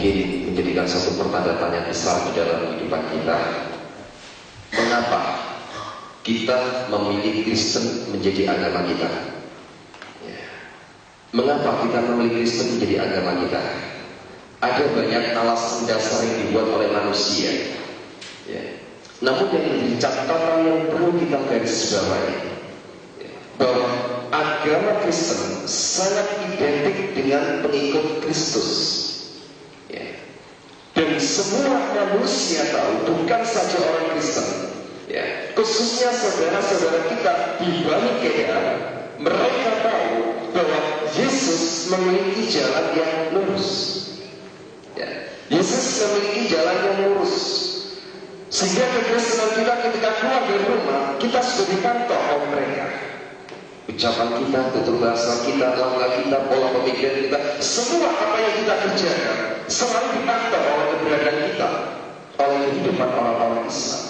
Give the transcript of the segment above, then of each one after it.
mungkin menjadikan satu pertanda-tanya besar di dalam kehidupan kita. Mengapa kita memilih Kristen menjadi agama kita? Mengapa kita memilih Kristen menjadi agama kita? Ada banyak alasan dasar yang dibuat oleh manusia. Namun yang menjadi catatan yang perlu kita garis bawahi, bahwa agama Kristen sangat identik dengan pengikut Kristus. Dan semua manusia tahu, bukan saja orang Kristen, khususnya saudara-saudara kita di Bani Keda, mereka tahu bahwa Yesus memiliki jalan yang lurus. Yesus memiliki jalan yang lurus, sehingga kekristenan kita ketika keluar dari rumah, kita sudah dipantau oleh mereka. Ucapan kita, tutur bahasa kita, langkah kita, pola pemikiran kita, semua apa yang kita kerjakan selalu dipantau oleh keberadaan kita, oleh kehidupan orang-orang Islam.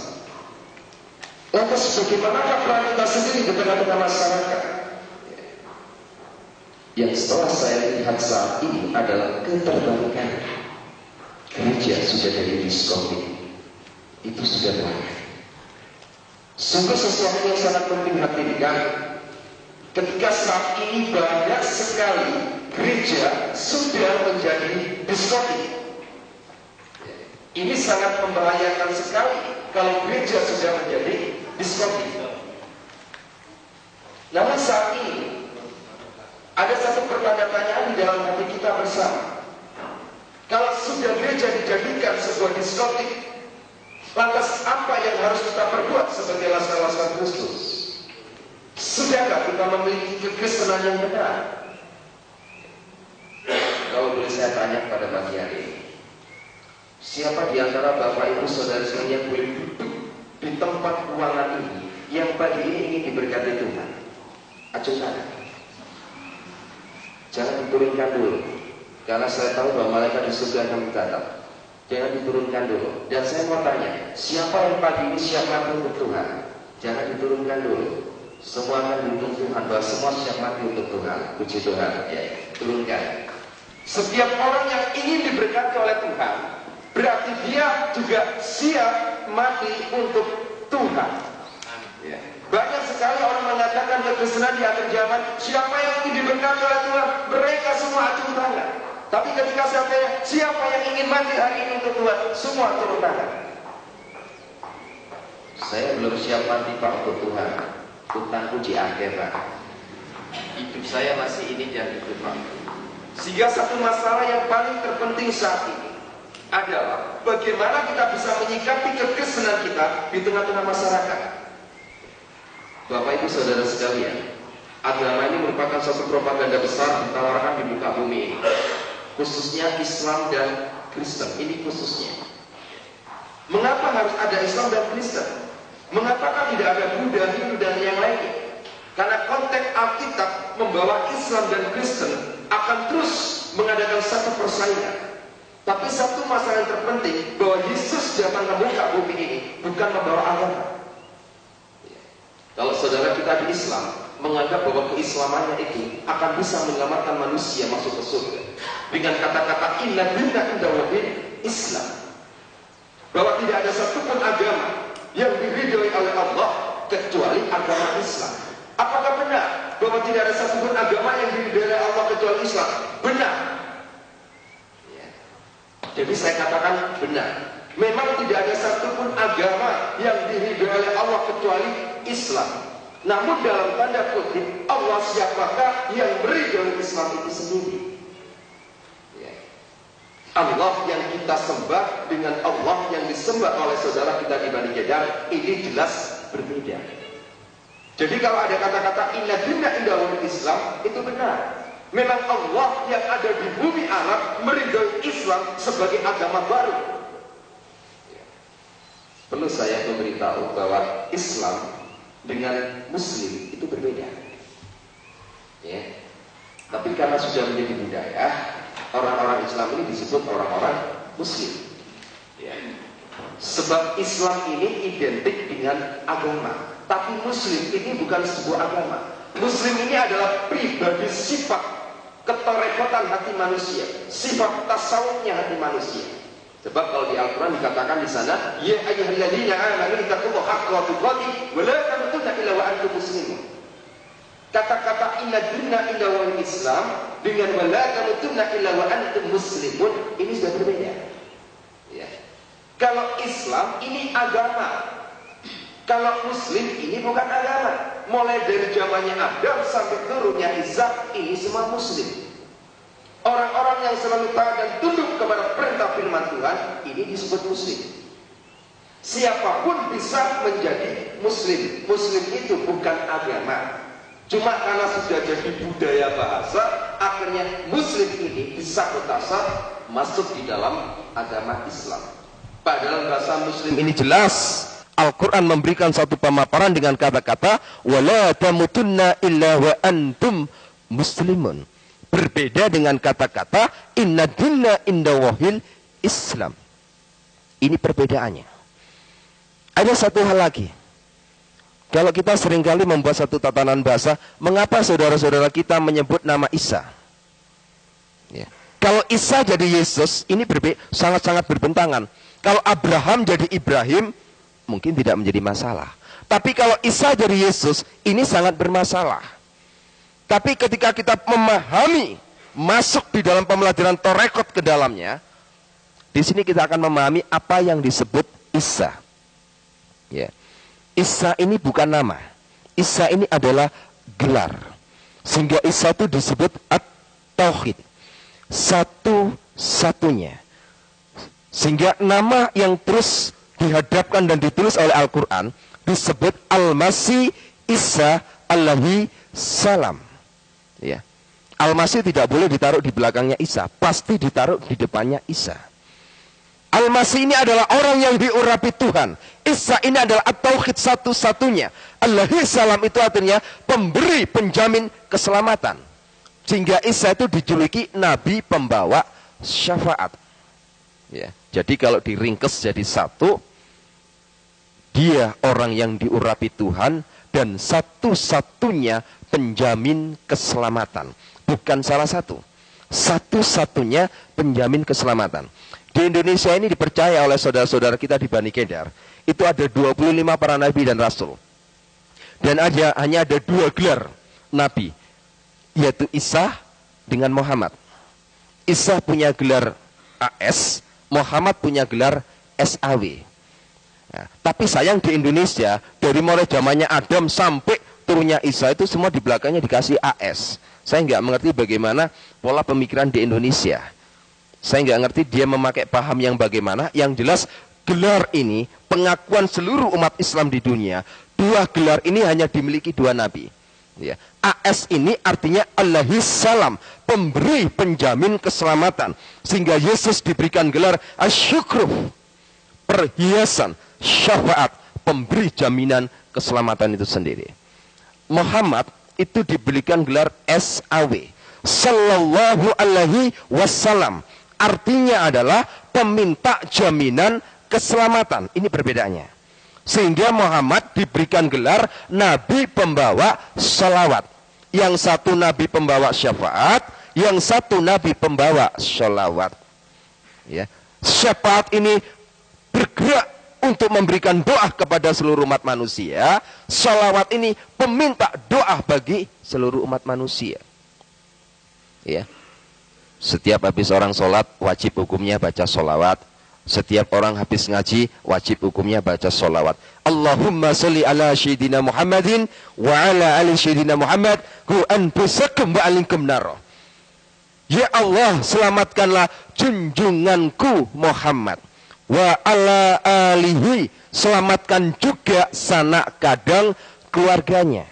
Lantas bagaimanakah peran kita sendiri di tengah-tengah masyarakat? Yang setelah saya lihat saat ini adalah keterbalikan. Gereja sudah dari diskotik, itu sudah banyak. Sungguh sesuatu yang sangat memprihatinkan ketika saat ini banyak sekali gereja sudah menjadi diskotik. Ini sangat membahayakan sekali kalau gereja sudah menjadi diskotik. Namun saat ini ada satu pertanyaan di dalam hati kita bersama. Kalau sudah gereja dijadikan sebuah diskotik, lantas apa yang harus kita perbuat sebagai laskar-laskar Kristus? Sudahkah kita memiliki kekristenan yang benar? Kalau boleh saya tanya pada pagi hari ini, siapa di antara Bapak Ibu Saudara sekalian yang boleh duduk di tempat ruangan ini yang pagi ini ingin diberkati Tuhan? Acuh tangan. Jangan diturunkan dulu, karena saya tahu bahwa malaikat di surga akan mencatat. Jangan diturunkan dulu. Dan saya mau tanya, siapa yang pagi ini siap mati untuk Tuhan? Jangan diturunkan dulu. Semua akan dihitung Tuhan, bahwa semua siap mati untuk Tuhan. Puji Tuhan. Ya, turunkan. Setiap orang yang ingin diberkati oleh Tuhan, berarti dia juga siap mati untuk Tuhan. Ya. Banyak sekali orang mengatakan kekristenan di akhir zaman, siapa yang ingin diberkati oleh Tuhan, mereka semua acung tangan. Tapi ketika saya tanya, siapa yang ingin mati hari ini untuk Tuhan, semua turun tangan. Saya belum siap mati Pak untuk Tuhan. Utangku di akhir Pak. Hidup saya masih ini dan itu Pak. Sehingga satu masalah yang paling terpenting saat ini adalah bagaimana kita bisa menyikapi kekristenan kita di tengah-tengah masyarakat. Bapak Ibu Saudara sekalian, agama ini merupakan suatu propaganda besar ditawarkan di muka bumi ini, khususnya Islam dan Kristen. Ini khususnya. Mengapa harus ada Islam dan Kristen? Mengapakah tidak ada Buddha, Hindu dan yang lainnya? Karena konteks Alkitab membawa Islam dan Kristen akan terus mengadakan satu persaingan. Tapi satu masalah yang terpenting, bahwa Yesus datang ke muka bumi ini bukan membawa agama. Kalau saudara kita di Islam menganggap bahwa keislamannya itu akan bisa menyelamatkan manusia masuk ke surga dengan kata-kata inna dinna inda wahid Islam, bahwa tidak ada satupun agama yang diridhoi oleh Allah kecuali agama Islam. Apakah benar bahwa tidak ada satupun agama yang diridhoi oleh Allah kecuali Islam? Benar. Jadi saya katakan benar. Memang tidak ada satupun agama yang diridhoi oleh Allah kecuali Islam. Namun dalam tanda kutip, Allah siapakah yang meridhoi Islam itu sendiri? Allah yang kita sembah dengan Allah yang disembah oleh saudara kita di Bani Kedar, ini jelas berbeda. Jadi kalau ada kata-kata inna dinna inda wahid Islam, itu benar. Memang Allah yang ada di bumi Arab meridhoi Islam sebagai agama baru. Perlu saya memberitahu bahwa Islam dengan Muslim itu berbeda. Ya. Tapi karena sudah menjadi budaya, orang-orang Islam ini disebut orang-orang Muslim. Ya. Sebab Islam ini identik dengan agama, tapi Muslim ini bukan sebuah agama. Muslim ini adalah pribadi sifat ketorekotan hati manusia, sifat tasawufnya hati manusia. Sebab kalau di Al-Quran dikatakan di sana, ya ayyuhalladzina amanu taqullaha haqqa tuqatih wa la tamutunna illa wa antum muslimun. Kata-kata inna dinna illa wal Islam dengan wa la tamutunna illa wa antum muslimun ini sudah berbeda. Ya. Kalau Islam ini agama, kalau Muslim ini bukan agama. Mulai dari zamannya Adam sampai turunnya Isa, ini semua Muslim. Orang-orang yang selalu taat dan tunduk kepada perintah firman Tuhan, ini disebut Muslim. Siapapun bisa menjadi Muslim. Muslim itu bukan agama. Cuma karena sudah jadi budaya bahasa, akhirnya Muslim ini disabotase masuk di dalam agama Islam. Padahal bahasa Muslim ini jelas. Al-Quran memberikan satu pemaparan dengan kata-kata wala tamutunna illa wa antum muslimun. Berbeda dengan kata-kata inna dinna indawahil Islam. Ini perbedaannya. Ada satu hal lagi. Kalau kita seringkali membuat satu tatanan bahasa, mengapa saudara-saudara kita menyebut nama Isa? Ya. Kalau Isa jadi Yesus, ini sangat-sangat berbentangan. Kalau Abraham jadi Ibrahim, mungkin tidak menjadi masalah. Tapi kalau Isa jadi Yesus, ini sangat bermasalah. Tapi ketika kita memahami, masuk di dalam pembelajaran Torekot ke dalamnya, di sini kita akan memahami apa yang disebut Isa. Ya. Isa ini bukan nama. Isa ini adalah gelar. Sehingga Isa itu disebut At-Tauhid. Satu-satunya. Sehingga nama yang terus dihadapkan dan ditulis oleh Al-Quran disebut Al-Masih Isa alaihi salam. Ya. Al-Masih tidak boleh ditaruh di belakangnya Isa, pasti ditaruh di depannya Isa. Al-Masih ini adalah orang yang diurapi Tuhan. Isa ini adalah At-Tauhid satu-satunya. Alaihi salam itu artinya pemberi penjamin keselamatan. Sehingga Isa itu dijuluki Nabi pembawa syafaat. Ya. Jadi kalau diringkes jadi satu, dia orang yang diurapi Tuhan dan satu-satunya penjamin keselamatan. Bukan salah satu. Satu-satunya penjamin keselamatan. Di Indonesia ini dipercaya oleh saudara-saudara kita di Bani Kedar, itu ada 25 para nabi dan rasul. Dan hanya ada 2 gelar nabi, yaitu Isa dengan Muhammad. Isa punya gelar AS, Muhammad punya gelar SAW. Nah, tapi sayang di Indonesia, dari mulai zamannya Adam sampai turunnya Isa itu semua di belakangnya dikasih AS. Saya nggak mengerti bagaimana pola pemikiran di Indonesia. Saya nggak ngerti dia memakai paham yang bagaimana. Yang jelas gelar ini pengakuan seluruh umat Islam di dunia. 2 gelar ini hanya dimiliki 2 nabi. Ya. AS ini artinya Alaihi salam, pemberi penjamin keselamatan. Sehingga Yesus diberikan gelar asyukru, perhiasan syafaat, pemberi jaminan keselamatan itu sendiri. Muhammad itu diberikan gelar SAW, Sallallahu Alaihi Wasallam. Artinya adalah peminta jaminan keselamatan. Ini perbedaannya. Sehingga Muhammad diberikan gelar Nabi pembawa salawat. Yang satu Nabi pembawa syafaat, yang satu Nabi pembawa salawat. Ya. Syafaat ini bergerak untuk memberikan doa kepada seluruh umat manusia. Salawat ini peminta doa bagi seluruh umat manusia. Ya. Setiap habis orang sholat, wajib hukumnya baca sholawat. Setiap orang habis ngaji, wajib hukumnya baca sholawat. Allahumma salli ala syedina Muhammadin wa ala ali syedina Muhammad ku anfusakum wa alinkum naro. Ya Allah, selamatkanlah junjunganku Muhammad. Wa ala alihi, selamatkan juga sanak kadang keluarganya.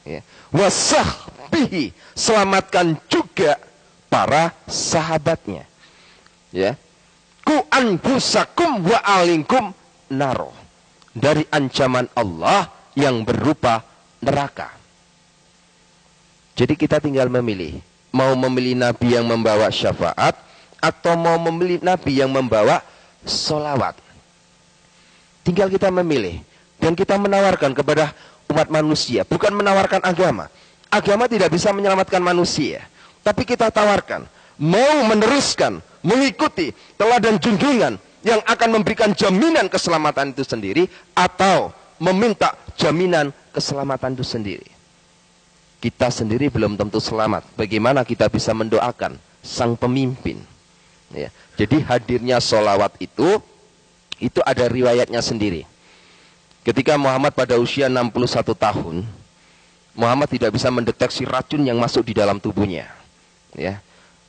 Ya. Wa sahbihi, selamatkan juga para sahabatnya. Ya. Ku anfusakum wa alinkum naro, dari ancaman Allah yang berupa neraka. Jadi kita tinggal memilih, mau memilih nabi yang membawa syafaat atau mau memilih nabi yang membawa sholawat. Tinggal kita memilih. Dan kita menawarkan kepada umat manusia, bukan menawarkan agama. Agama tidak bisa menyelamatkan manusia, Tapi kita tawarkan, mau meneruskan, mengikuti teladan junjungan yang akan memberikan jaminan keselamatan itu sendiri, atau meminta jaminan keselamatan itu sendiri. Kita sendiri belum tentu selamat. Bagaimana kita bisa mendoakan sang pemimpin? Ya. Jadi hadirnya sholawat itu ada riwayatnya sendiri. Ketika Muhammad pada usia 61 tahun, Muhammad tidak bisa mendeteksi racun yang masuk di dalam tubuhnya. Ya.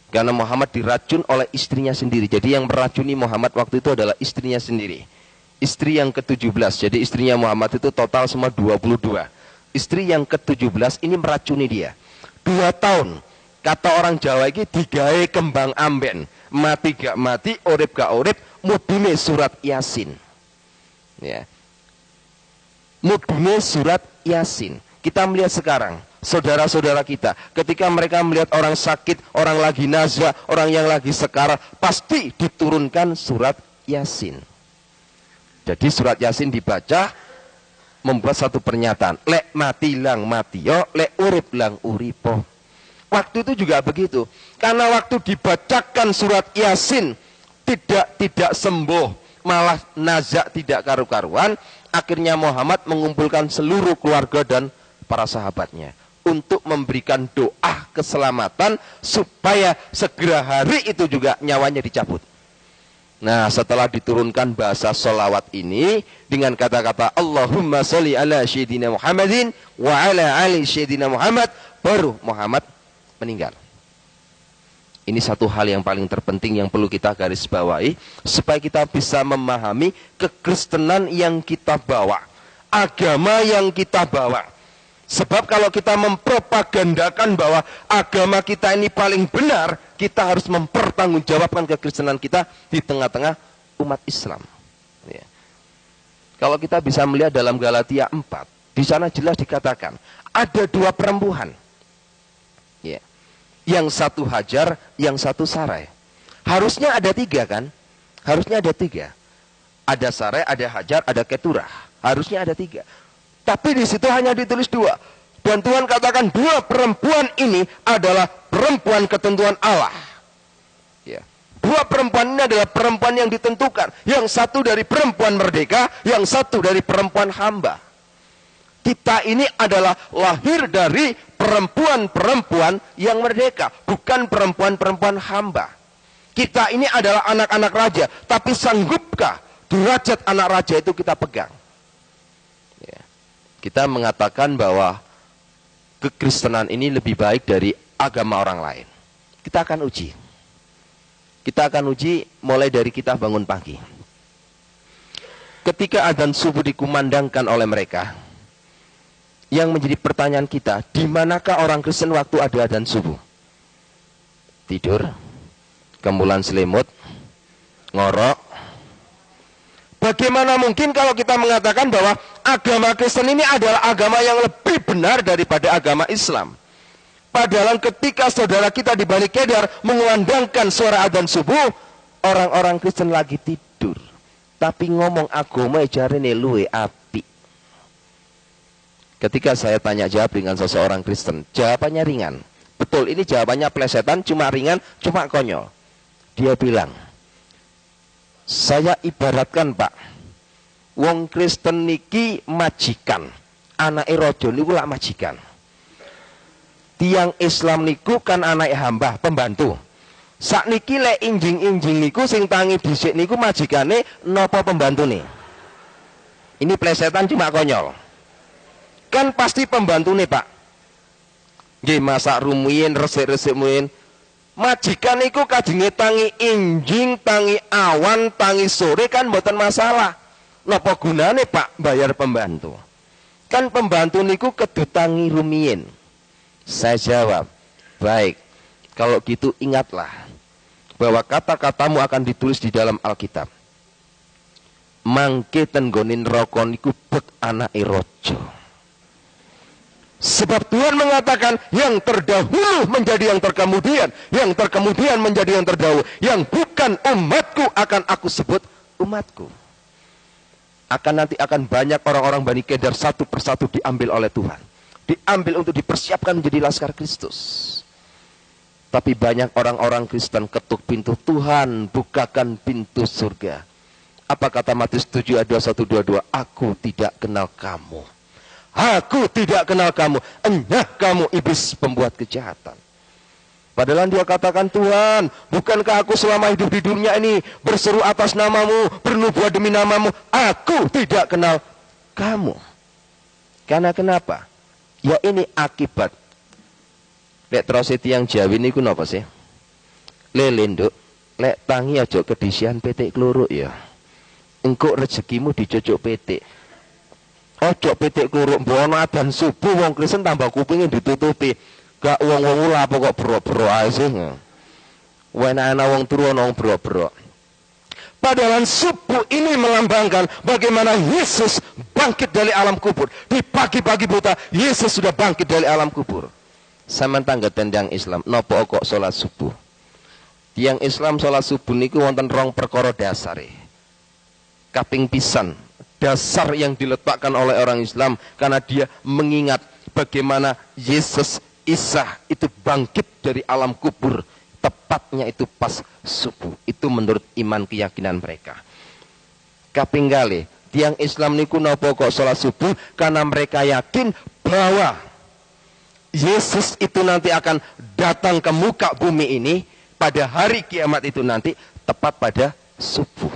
Karena Muhammad diracun oleh istrinya sendiri. Jadi yang meracuni Muhammad waktu itu adalah istrinya sendiri. Istri yang ke-17. Jadi istrinya Muhammad itu total semua 22. Istri yang ke-17 ini meracuni dia. 2 tahun. Kata orang Jawa ini digawe kembang amben. Mati gak mati, urip gak urip, mudune surat Yasin. Ya. Mudune surat Yasin. Kita melihat sekarang, saudara-saudara kita, ketika mereka melihat orang sakit, orang lagi nazah, orang yang lagi sekarat, pasti diturunkan surat Yasin. Jadi surat Yasin dibaca, membuat satu pernyataan, lek mati lang mati yo, lek urip lang uripo. Waktu itu juga begitu, karena waktu dibacakan surat Yasin tidak sembuh, malah nazah tidak karu-karuan. Akhirnya Muhammad mengumpulkan seluruh keluarga dan para sahabatnya untuk memberikan doa keselamatan supaya segera hari itu juga nyawanya dicabut. Nah, setelah diturunkan bahasa sholawat ini dengan kata-kata Allahumma sholli ala Sayyidina Muhammadin wa ala ali Sayyidina Muhammad, baru Muhammad meninggal. Ini satu hal yang paling terpenting yang perlu kita garis bawahi supaya kita bisa memahami kekristenan yang kita bawa, agama yang kita bawa. Sebab kalau kita mempropagandakan bahwa agama kita ini paling benar, kita harus mempertanggungjawabkan kekristenan kita di tengah-tengah umat Islam. Ya. Kalau kita bisa melihat dalam Galatia 4, di sana jelas dikatakan ada 2 perempuan. Ya. Yang satu Hajar, yang satu Sarai. Harusnya ada 3 kan? Harusnya ada 3. Ada Sarai, ada Hajar, ada Keturah. Harusnya ada 3. Tapi di situ hanya ditulis 2. Dan Tuhan katakan 2 perempuan ini adalah perempuan ketentuan Allah. Ya. 2 perempuan ini adalah perempuan yang ditentukan. Yang satu dari perempuan merdeka, yang satu dari perempuan hamba. Kita ini adalah lahir dari perempuan-perempuan yang merdeka, bukan perempuan-perempuan hamba. Kita ini adalah anak-anak raja, tapi sanggupkah derajat anak raja itu kita pegang? Kita mengatakan bahwa kekristenan ini lebih baik dari agama orang lain. Kita akan uji. Kita akan uji mulai dari kita bangun pagi. Ketika adzan subuh dikumandangkan oleh mereka, yang menjadi pertanyaan kita, di manakah orang Kristen waktu ada adzan subuh? Tidur, kemulan selimut, ngorok. Bagaimana mungkin kalau kita mengatakan bahwa agama Kristen ini adalah agama yang lebih benar daripada agama Islam? Padahal ketika saudara kita di Bani Kedar mengumandangkan suara adzan subuh, orang-orang Kristen lagi tidur. Tapi ngomong agama jarene luwe api. Ketika saya tanya jawab dengan seseorang Kristen, jawabannya ringan. Betul, ini jawabannya plesetan, cuma ringan, cuma konyol. Dia bilang, saya ibaratkan Pak, wong Kristen niki majikan, anake raja niku lak majikan. Tiang Islam niku kan anake hamba, pembantu. Sakniki lek injing-injing niku sing tangi dhisik niku majikane napa pembantune? Ini plesetan cuma konyol. Kan pasti pembantune Pak. Nggih masak rumuyin, resik-resik muyin. Majikan niku kajenge tangi injing, tangi awan, tangi sore kan mboten masalah. Napa gunane Pak bayar pembantu? Kan pembantu niku kedu tangi rumiyin. Saya jawab, baik. Kalau gitu ingatlah bahwa kata-katamu akan ditulis di dalam Alkitab. Mangke tenggonin roko niku bek anake raja. Sebab Tuhan mengatakan yang terdahulu menjadi yang terkemudian menjadi yang terdahulu. Yang bukan umatku akan aku sebut umatku. Nanti akan banyak orang-orang Bani Kedar satu persatu diambil oleh Tuhan. Diambil untuk dipersiapkan menjadi laskar Kristus. Tapi banyak orang-orang Kristen ketuk pintu, Tuhan bukakan pintu surga. Apa kata Matius 7 ayat 21-22? Aku tidak kenal kamu. Aku tidak kenal kamu. Enyah kamu iblis pembuat kejahatan. Padahal dia katakan, Tuhan, bukankah aku selama hidup di dunia ini berseru atas namamu, bernubuat demi namamu? Aku tidak kenal kamu. Karena kenapa? Ya ini akibat. Lek terus tiang Jawi niku napa sih? Lele nduk, lek tangi aja kedisian petik kluruk ya. Engko rezekimu dicocok petik. Ojo petik kluruk mbono adzan subuh wong Kristen tambah kupinge ditutupi. Gak wong-wong lapo kok bro-bro ae sih. Wena-ana wong turu ana wong bro-bro. Padahal subuh ini melambangkan bagaimana Yesus bangkit dari alam kubur. Di pagi-pagi buta, Yesus sudah bangkit dari alam kubur. Sama tangga tendang Islam, nopo kok sholat subuh. Tiang Islam sholat subuh niku wonten rong perkara dasare. Kaping pisan, dasar yang diletakkan oleh orang Islam karena dia mengingat bagaimana Yesus Isa itu bangkit dari alam kubur. Tepatnya itu pas subuh. Itu menurut iman keyakinan mereka. Kaping kali, tiang Islam niku nopo kok sholat subuh karena mereka yakin bahwa Yesus itu nanti akan datang ke muka bumi ini pada hari kiamat itu nanti tepat pada subuh.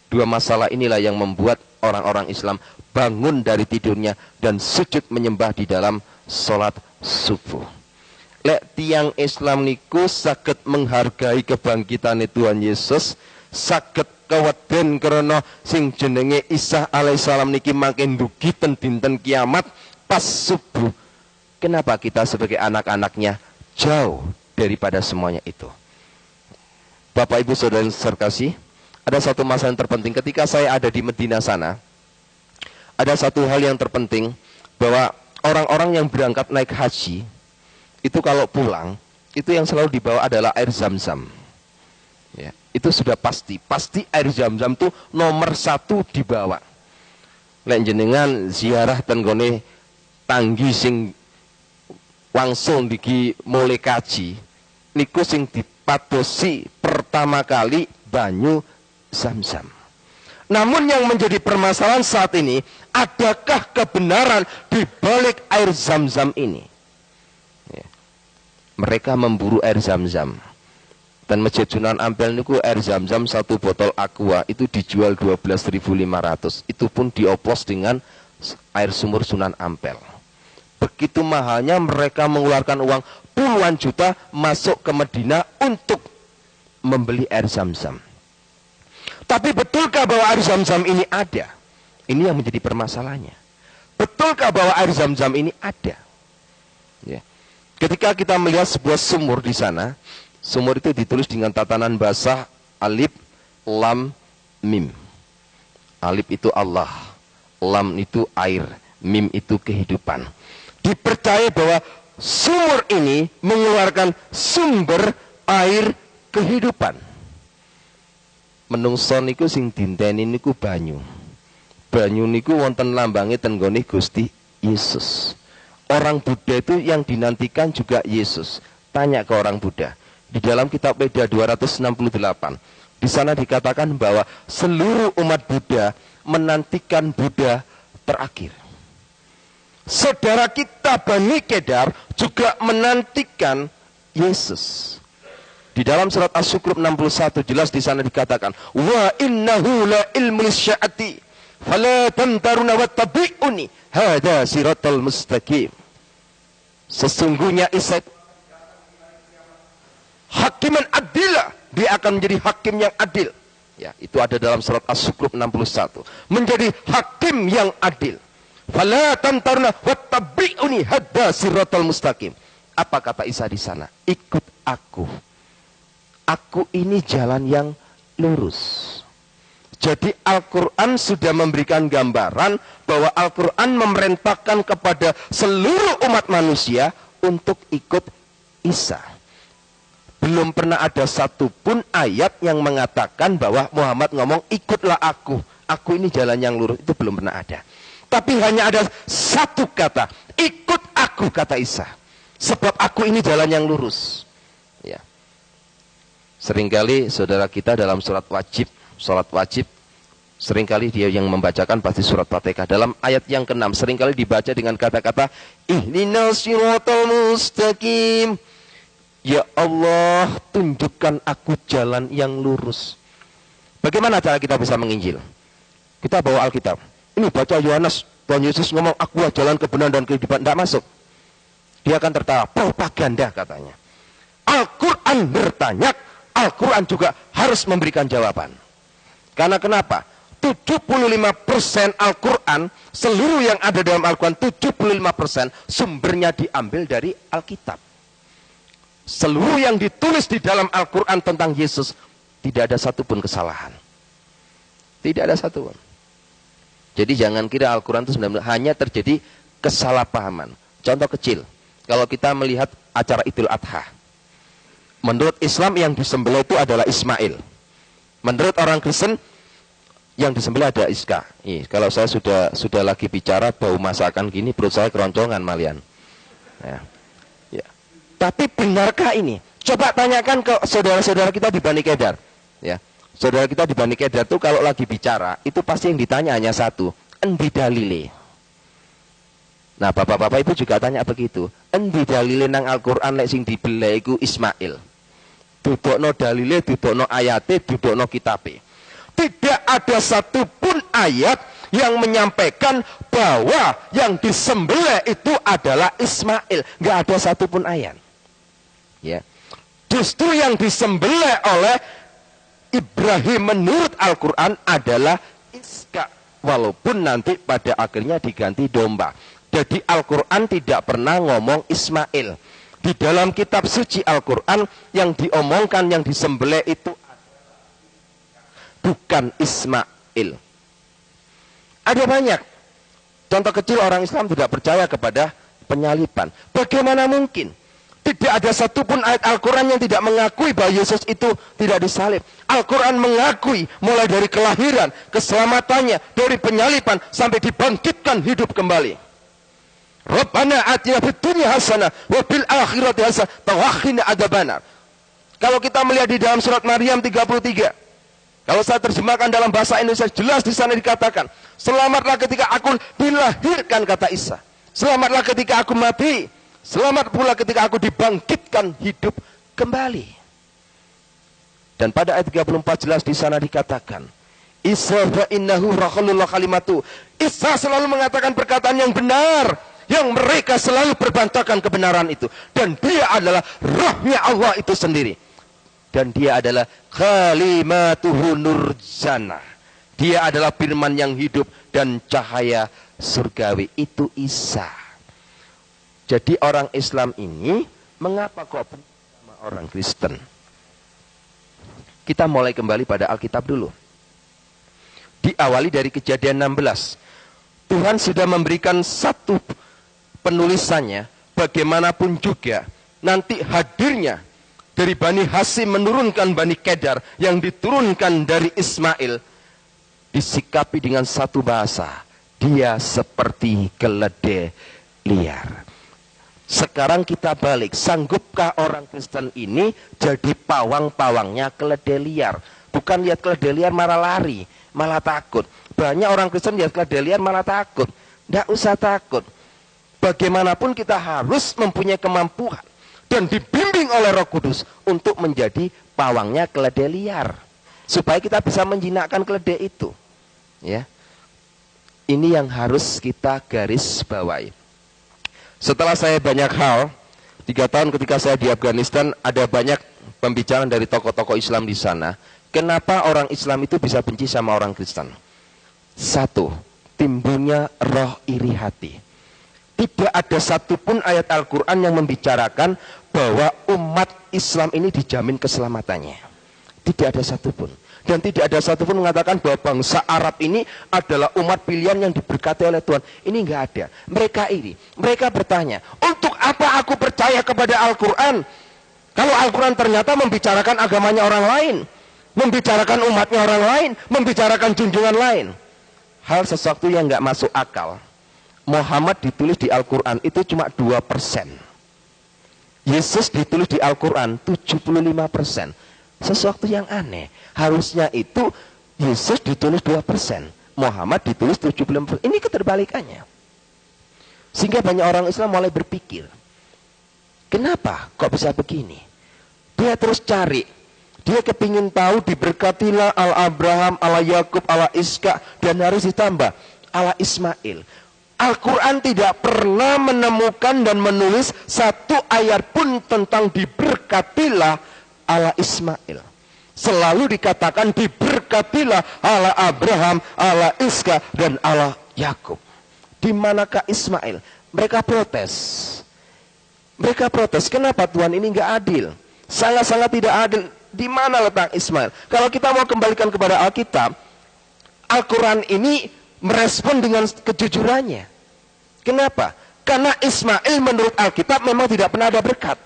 Dua masalah inilah yang membuat orang-orang Islam bangun dari tidurnya dan sujud menyembah di dalam sholat subuh. Lek tiang Islam niku saged menghargai kebangkitan Tuhan Yesus, saged keweden karena sing jenenge Isa alaihissalam niki makin dugi ten dinten kiamat pas subuh. Kenapa kita sebagai anak-anaknya jauh daripada semuanya itu? Bapak Ibu Saudara sekalian, ada satu masalah yang terpenting ketika saya ada di Medina sana. Ada satu hal yang terpenting bahwa orang-orang yang berangkat naik haji itu kalau pulang itu yang selalu dibawa adalah air zam-zam. Ya, itu sudah pasti air zam-zam itu nomor 1 dibawa. Lek jenengan ziarah ten gone tanggi sing langsung diki mulai kaji niku sing dipadosi pertama kali banyu zam-zam. Namun yang menjadi permasalahan saat ini, adakah kebenaran di balik air zam-zam ini? Ya. Mereka memburu air zam-zam. Dan Masjid Sunan Ampel niku air zam-zam 1 botol aqua itu dijual 12.500. Itu pun dioplos dengan air sumur Sunan Ampel. Begitu mahalnya mereka mengeluarkan uang puluhan juta masuk ke Medina untuk membeli air zam-zam. Tapi betulkah bahwa air zam-zam ini ada? Ini yang menjadi permasalahannya. Betulkah bahwa air zam-zam ini ada? Ya. Ketika kita melihat sebuah sumur di sana, sumur itu ditulis dengan tatanan basah alif, lam, mim. Alif itu Allah, lam itu air, mim itu kehidupan. Dipercaya bahwa sumur ini mengeluarkan sumber air kehidupan. Menungso niku sing dinteni niku banyu. Banyu niku wonten lambange ten nggone Gusti Yesus. Orang Buddha itu yang dinantikan juga Yesus. Tanya ke orang Buddha. Di dalam kitab Weda 268, di sana dikatakan bahwa seluruh umat Buddha menantikan Buddha terakhir. Saudara kita Bani Kedar juga menantikan Yesus. Di dalam surat Asy-Syukur 61 jelas di sana dikatakan, wa innahu la ilmu lisya'ati fala tamtaruna wattabi'uni hada siratal mustaqim. Sesungguhnya Isa hakiman adilah, dia akan menjadi hakim yang adil. Ya, itu ada dalam surat Asy-Syukur 61. Menjadi hakim yang adil. Fala tamtaruna wattabi'uni hada siratal mustaqim. Apa kata Isa di sana? Ikut aku. Aku ini jalan yang lurus. Jadi Al-Quran sudah memberikan gambaran bahwa Al-Quran memerintahkan kepada seluruh umat manusia untuk ikut Isa. Belum pernah ada satupun ayat yang mengatakan bahwa Muhammad ngomong ikutlah aku. Aku ini jalan yang lurus. Itu belum pernah ada. Tapi hanya ada satu kata, ikut aku, kata Isa. Sebab aku ini jalan yang lurus. Ya. Seringkali saudara kita dalam sholat wajib, seringkali dia yang membacakan pasti surat Fatihah. Dalam ayat yang ke-6 seringkali dibaca dengan kata-kata ihdinas siratal mustaqim. Ya Allah, tunjukkan aku jalan yang lurus. Bagaimana cara kita bisa menginjil? Kita bawa Alkitab. Ini baca Yohanes, Tuhan Yesus ngomong aku jalan kebenaran dan kehidupan. Tidak masuk. Dia akan tertawa, propaganda katanya. Al-Quran bertanya, Al-Quran juga harus memberikan jawaban. Karena kenapa? 75% Al-Quran, seluruh yang ada dalam Al-Quran, 75% sumbernya diambil dari Alkitab. Seluruh yang ditulis di dalam Al-Quran tentang Yesus, tidak ada satupun kesalahan. Tidak ada satupun. Jadi jangan kira Al-Quran itu sebenarnya hanya terjadi kesalahpahaman. Contoh kecil, kalau kita melihat acara Idul Adha, menurut Islam yang disembelih itu adalah Ismail. Menurut orang Kristen yang disembelih ada Iska. Kalau saya sudah lagi bicara bau masakan gini, perut saya keroncongan malian. Ya. Tapi benarkah ini? Coba tanyakan ke saudara-saudara kita di Bani Kedar. Ya. Saudara kita di Bani Kedar itu kalau lagi bicara, itu pasti yang ditanya hanya satu, endi dalile. Nah, bapak-bapak ibu juga tanya begitu. Endi dalile nang Al-Qur'an lek sing dibeleh iku Ismail. Dudukno dalile, dudukno ayate, dudukno kitabe. Tidak ada satupun ayat yang menyampaikan bahwa yang disembelih itu adalah Ismail. Nggak ada satupun ayat. Ya. Justru yang disembelih oleh Ibrahim menurut Al-Quran adalah Iska. Walaupun nanti pada akhirnya diganti domba. Jadi Al-Quran tidak pernah ngomong Ismail. Di dalam kitab suci Al-Quran yang diomongkan, yang disembelih itu bukan Ismail. Ada banyak contoh kecil orang Islam tidak percaya kepada penyaliban. Bagaimana mungkin? Tidak ada satupun ayat Al-Quran yang tidak mengakui bahwa Yesus itu tidak disalib. Al-Quran mengakui mulai dari kelahiran, keselamatannya, dari penyaliban, sampai dibangkitkan hidup kembali. Rabbana atina fid dunya hasanah wa fil akhirati hasanah wa qina adzabannar. Kalau kita melihat di dalam surat Maryam 33, kalau saya terjemahkan dalam bahasa Indonesia, jelas di sana dikatakan, selamatlah ketika aku dilahirkan, kata Isa. Selamatlah ketika aku mati. Selamat pula ketika aku dibangkitkan hidup kembali. Dan pada ayat 34 jelas di sana dikatakan, Isa fa innahu rakhulullah kalimatu. Isa selalu mengatakan perkataan yang benar, yang mereka selalu berbantahkan kebenaran itu. Dan dia adalah rohnya Allah itu sendiri. Dan dia adalah kalimatuhu nurjana. Dia adalah firman yang hidup dan cahaya surgawi. Itu Isa. Jadi orang Islam ini mengapa kok sama orang Kristen? Kita mulai kembali pada Alkitab dulu. Diawali dari Kejadian 16. Tuhan sudah memberikan satu penulisannya, bagaimanapun juga nanti hadirnya dari Bani Hasyim menurunkan Bani Kedar yang diturunkan dari Ismail disikapi dengan satu bahasa. Dia seperti keledai liar. Sekarang kita balik, sanggupkah orang Kristen ini jadi pawang-pawangnya keledai liar? Bukan lihat keledai liar malah lari, malah takut. Banyak orang Kristen lihat keledai liar malah takut. Tidak usah takut. Bagaimanapun kita harus mempunyai kemampuan dan dibimbing oleh Roh Kudus untuk menjadi pawangnya keledai liar, supaya kita bisa menjinakkan keledai itu. Ya, ini yang harus kita garis bawahi. Setelah saya banyak hal, 3 tahun ketika saya di Afghanistan, ada banyak pembicaraan dari tokoh-tokoh Islam di sana. Kenapa orang Islam itu bisa benci sama orang Kristen? 1, timbulnya roh iri hati. Tidak ada satupun ayat Al-Quran yang membicarakan bahwa umat Islam ini dijamin keselamatannya. Tidak ada satupun. Dan tidak ada satupun mengatakan bahwa bangsa Arab ini adalah umat pilihan yang diberkati oleh Tuhan. Ini enggak ada. Mereka iri. Mereka bertanya, untuk apa aku percaya kepada Al-Quran? Kalau Al-Quran ternyata membicarakan agamanya orang lain, membicarakan umatnya orang lain, membicarakan junjungan lain. Hal sesuatu yang enggak masuk akal. Muhammad ditulis di Al-Quran itu cuma 2%. Yesus ditulis di Al-Quran 75%. Sesuatu yang aneh. Harusnya itu Yesus ditulis 2%. Muhammad ditulis 75%. Ini keterbalikannya. Sehingga banyak orang Islam mulai berpikir, kenapa kok bisa begini? Dia terus cari. Dia kepingin tahu, diberkatilah ala Abraham, ala Yakub, ala Iska, dan harus ditambah ala Ismail. Al-Quran tidak pernah menemukan dan menulis satu ayat pun tentang diberkatilah ala Ismail. Selalu dikatakan diberkatilah ala Abraham, ala Iska, dan ala Yakub. Di manakah Ismail? Mereka protes. Mereka protes, kenapa Tuhan ini nggak adil? Sangat-sangat tidak adil. Di mana letak Ismail? Kalau kita mau kembalikan kepada Alkitab, Al-Quran ini merespon dengan kejujurannya. Kenapa? Karena Ismail menurut Alkitab memang tidak pernah ada berkat.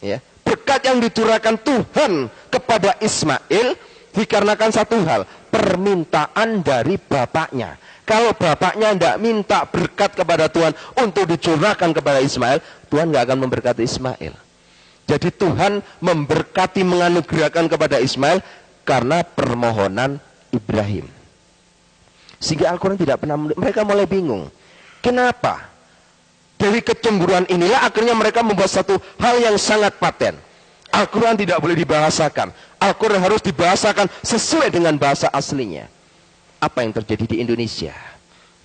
Ya. Berkat yang dicurahkan Tuhan kepada Ismail dikarenakan satu hal, permintaan dari bapaknya. Kalau bapaknya tidak minta berkat kepada Tuhan untuk dicurahkan kepada Ismail, Tuhan nggak akan memberkati Ismail. Jadi Tuhan memberkati, menganugerahkan kepada Ismail karena permohonan Ibrahim. Sehingga Al-Quran tidak pernah, mereka mulai bingung. Kenapa? Dari kecemburuan inilah akhirnya mereka membuat satu hal yang sangat paten. Al-Quran tidak boleh dibahasakan. Al-Quran harus dibahasakan sesuai dengan bahasa aslinya. Apa yang terjadi di Indonesia?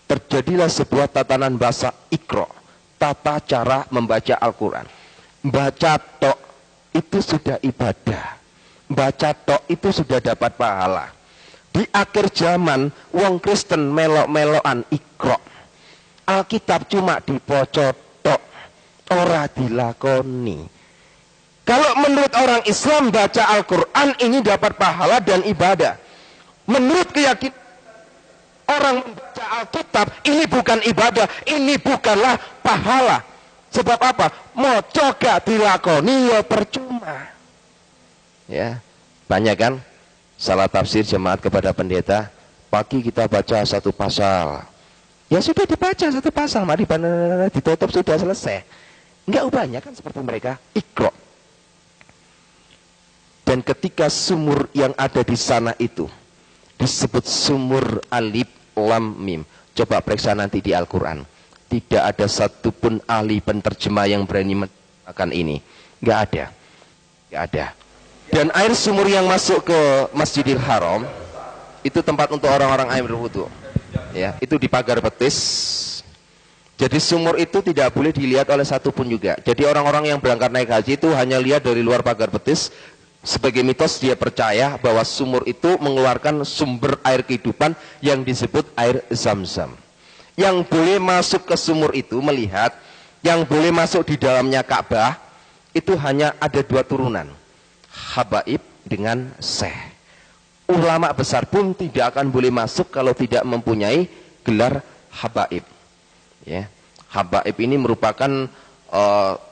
Terjadilah sebuah tatanan bahasa Iqra, tata cara membaca Al-Quran. Baca tok itu sudah ibadah. Baca tok itu sudah dapat pahala. Di akhir zaman wong Kristen melok-melokan Iqra. Alkitab cuma dipocot tok, ora dilakoni. Kalau menurut orang Islam baca Al-Quran ini dapat pahala dan ibadah. Menurut keyakinan orang membaca Alkitab ini bukan ibadah, ini bukanlah pahala. Sebab apa? Moco gak dilakoni ya percuma. Ya, banyak kan salah tafsir jemaat kepada pendeta. Pagi kita baca satu pasal. Ya sudah dibaca satu pasal, mari ditutup sudah selesai. Enggak banyak kan seperti mereka. Iqra. Dan ketika sumur yang ada di sana itu disebut sumur alif lam mim. Coba periksa nanti di Al-Quran. Tidak ada satupun ahli penterjemah yang berani mengatakan ini. Nggak ada. Nggak ada. Dan air sumur yang masuk ke Masjidil Haram, itu tempat untuk orang-orang air berwudu. Ya, itu di pagar betis. Jadi sumur itu tidak boleh dilihat oleh satupun juga. Jadi orang-orang yang berangkat naik haji itu hanya lihat dari luar pagar betis. Sebagai mitos dia percaya bahwa sumur itu mengeluarkan sumber air kehidupan yang disebut air Zam-Zam. Yang boleh masuk ke sumur itu melihat, yang boleh masuk di dalamnya Ka'bah itu hanya ada dua turunan, Habaib dengan Syekh. Ulama besar pun tidak akan boleh masuk kalau tidak mempunyai gelar Habaib. Ya, Habaib ini merupakan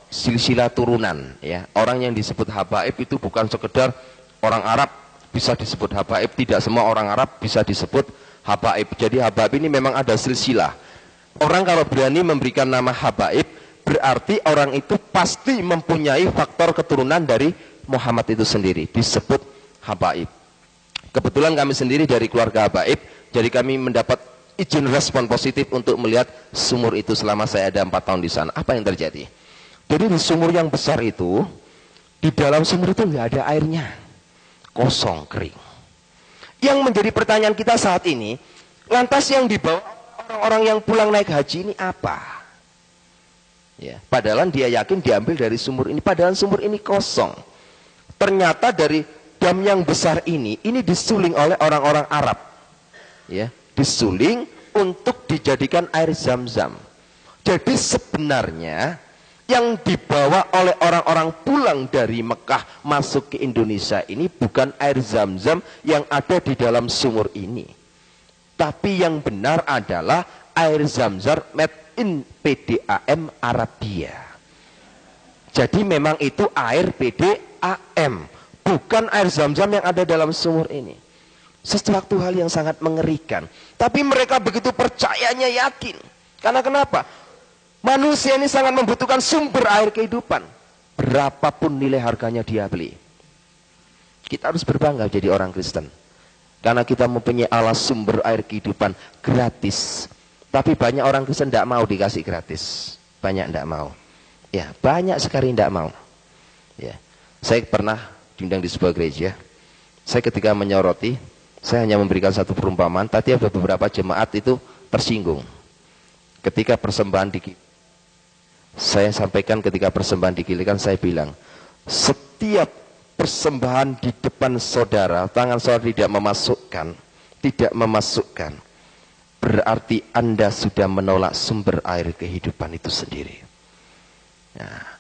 silsilah turunan. Ya, orang yang disebut Habaib itu bukan sekedar orang Arab bisa disebut Habaib, tidak semua orang Arab bisa disebut Habaib. Jadi Habaib ini memang ada silsilah. Orang kalau berani memberikan nama Habaib, berarti orang itu pasti mempunyai faktor keturunan dari Muhammad itu sendiri, disebut Habaib. Kebetulan kami sendiri dari keluarga Habaib, jadi kami mendapat izin respon positif untuk melihat sumur itu selama saya ada 4 tahun di sana. Apa yang terjadi? Jadi di sumur yang besar itu, di dalam sumur itu nggak ada airnya, kosong, kering. Yang menjadi pertanyaan kita saat ini, lantas yang dibawa orang-orang yang pulang naik haji ini apa? Ya, padahal dia yakin diambil dari sumur ini, padahal sumur ini kosong. Ternyata dari dam yang besar ini disuling oleh orang-orang Arab. Ya, disuling untuk dijadikan air Zam-Zam. Jadi sebenarnya yang dibawa oleh orang-orang pulang dari Mekah masuk ke Indonesia ini bukan air Zam-Zam yang ada di dalam sumur ini. Tapi yang benar adalah air Zam-Zam made in PDAM Arabia. Jadi memang itu air PDAM, bukan air Zam-Zam yang ada dalam sumur ini. Sesuatu hal yang sangat mengerikan. Tapi mereka begitu percayanya, yakin. Karena kenapa? Manusia ini sangat membutuhkan sumber air kehidupan. Berapapun nilai harganya dia beli. Kita harus berbangga jadi orang Kristen. Karena kita mempunyai Allah sumber air kehidupan gratis. Tapi banyak orang Kristen tidak mau dikasih gratis. Banyak tidak mau. Ya, banyak sekali tidak mau. Ya. Saya pernah diundang di sebuah gereja. Saya ketika menyoroti, saya hanya memberikan satu perumpamaan. Tadi ada beberapa jemaat itu tersinggung. Ketika persembahan saya sampaikan ketika persembahan dikilikan, saya bilang, setiap persembahan di depan saudara, tangan saudara tidak memasukkan, berarti Anda sudah menolak sumber air kehidupan itu sendiri. Nah,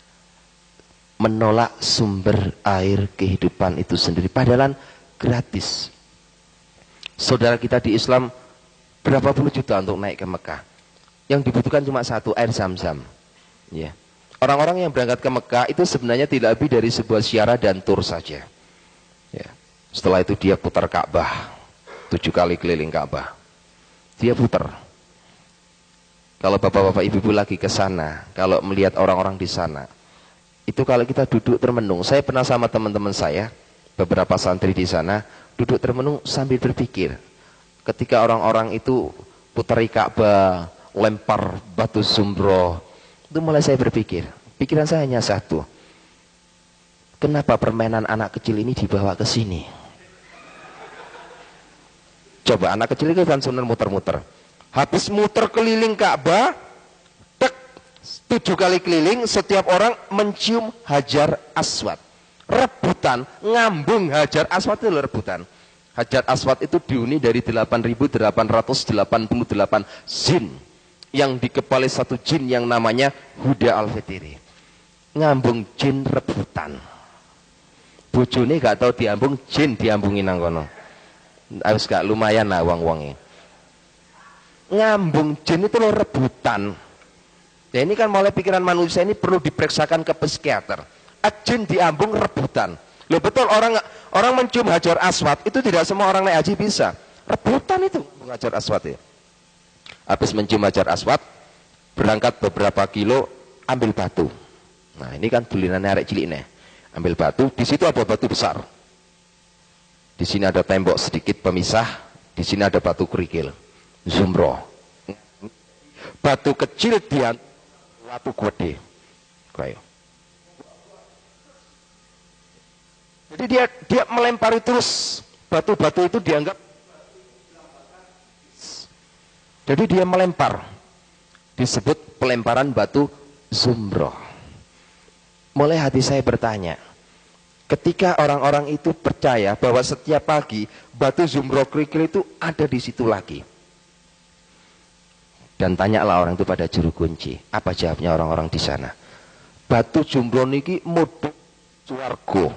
menolak sumber air kehidupan itu sendiri, padahal gratis. Saudara kita di Islam berapa puluh juta untuk naik ke Mekah. Yang dibutuhkan cuma satu, air Zam-Zam. Ya. Orang-orang yang berangkat ke Mekah itu sebenarnya tidak lebih dari sebuah ziarah dan tur saja. Ya. Setelah itu dia putar Ka'bah, 7 kali keliling Ka'bah. Dia putar. Kalau bapak-bapak ibu-ibu lagi ke sana, kalau melihat orang-orang di sana, itu kalau kita duduk termenung, saya pernah sama teman-teman saya, beberapa santri di sana, duduk termenung sambil berpikir. Ketika orang-orang itu putari Ka'bah, lempar batu zumbro, itu mulai saya berpikir, pikiran saya hanya satu, kenapa permainan anak kecil ini dibawa ke sini? Coba anak kecil itu kan sebenarnya muter-muter, habis muter keliling Ka'bah, 7 kali keliling, setiap orang mencium Hajar Aswad, rebutan, ngambung Hajar Aswad itu rebutan. Hajar Aswad itu dihuni dari 8.888 zin, yang dikepalai satu jin yang namanya Huda Al-Fitri. Ngambung jin rebutan. Bojone gak tahu diambung, jin diambungi nang kono. Harus gak lumayan lah wong-wonge. Ngambung jin itu loh rebutan. Ya ini kan mulai pikiran manusia ini perlu diperiksakan ke psikiater. Jin diambung rebutan. Loh betul, orang mencium Hajar Aswad itu tidak semua orang naik haji bisa. Rebutan itu Hajar Aswad ya. Habis mencium Hajar Aswad, berangkat beberapa kilo, ambil batu. Nah ini kan dulinannya arek cilik nih. Ambil batu, di situ ada batu besar. Di sini ada tembok sedikit pemisah, di sini ada batu kerikil, zumbro. Batu kecil dia batu gede. Kayak. Jadi dia melempari terus batu-batu itu dianggap. Jadi dia melempar, disebut pelemparan batu zumbro. Mulai hati saya bertanya, ketika orang-orang itu percaya bahwa setiap pagi batu zumbro kerikil itu ada di situ lagi. Dan tanyalah orang itu pada juru kunci, apa jawabnya orang-orang di sana? Batu zumbro niki mudhun swarga.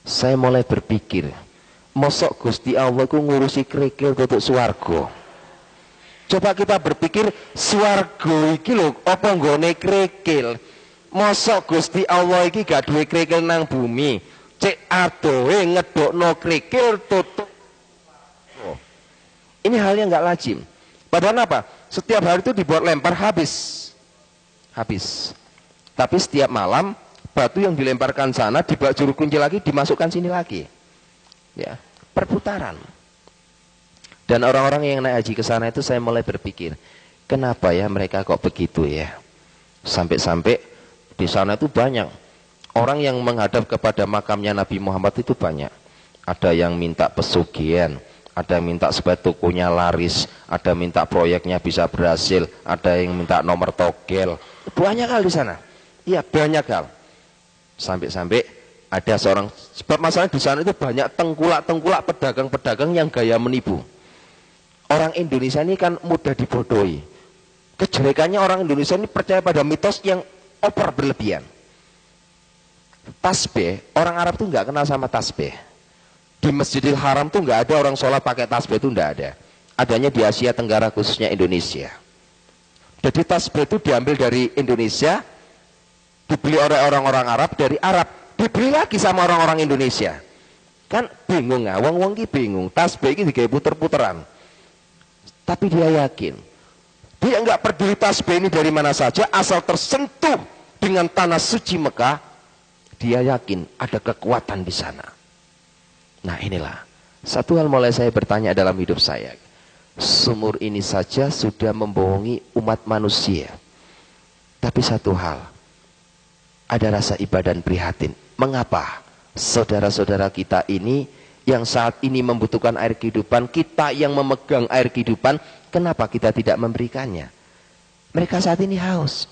Saya mulai berpikir, mosok Gusti Allah ku ngurusi kerikil untuk swarga. Coba kita berpikir, swarga iki lho apa nggone kerikil? Mosok Gusti Allah iki gak duwe kerikil nang bumi, cek adohe ngedokno kerikil tutup. Ini hal yang gak lazim. Padahal apa? Setiap hari itu dibuat lempar habis. Tapi setiap malam batu yang dilemparkan sana dibawa juru kunci lagi, dimasukkan sini lagi. Ya, perputaran. Dan orang-orang yang naik haji ke sana itu saya mulai berpikir, kenapa ya mereka kok begitu ya? Sampai-sampai di sana itu banyak orang yang menghadap kepada makamnya Nabi Muhammad itu banyak. Ada yang minta pesugihan, ada yang minta supaya tokonya laris, ada yang minta proyeknya bisa berhasil, ada yang minta nomor togel. Banyak hal di sana. Iya, banyak hal. Sampai-sampai ada seorang, sebab masalah di sana itu banyak tengkulak-tengkulak pedagang-pedagang yang gaya menipu. Orang Indonesia ini kan mudah dibodohi. Kejelekannya orang Indonesia ini percaya pada mitos yang over berlebihan. Tasbih, orang Arab tuh nggak kenal sama tasbih. Di Masjidil Haram tuh nggak ada orang sholat pakai tasbih, itu nggak ada. Adanya di Asia Tenggara khususnya Indonesia. Jadi tasbih itu diambil dari Indonesia, dibeli oleh orang-orang Arab dari Arab, dibeli lagi sama orang-orang Indonesia. Kan bingung nggak? Wong-wong ki bingung. Tasbih ini digawe puter-puteran. Tapi dia yakin, dia nggak peduli tasbih ini dari mana saja, asal tersentuh dengan tanah suci Mekah, dia yakin ada kekuatan di sana. Nah inilah, satu hal mulai saya bertanya dalam hidup saya. Sumur ini saja sudah membohongi umat manusia. Tapi satu hal, ada rasa iba dan prihatin. Mengapa saudara-saudara kita ini yang saat ini membutuhkan air kehidupan, kita yang memegang air kehidupan, kenapa kita tidak memberikannya? Mereka saat ini haus.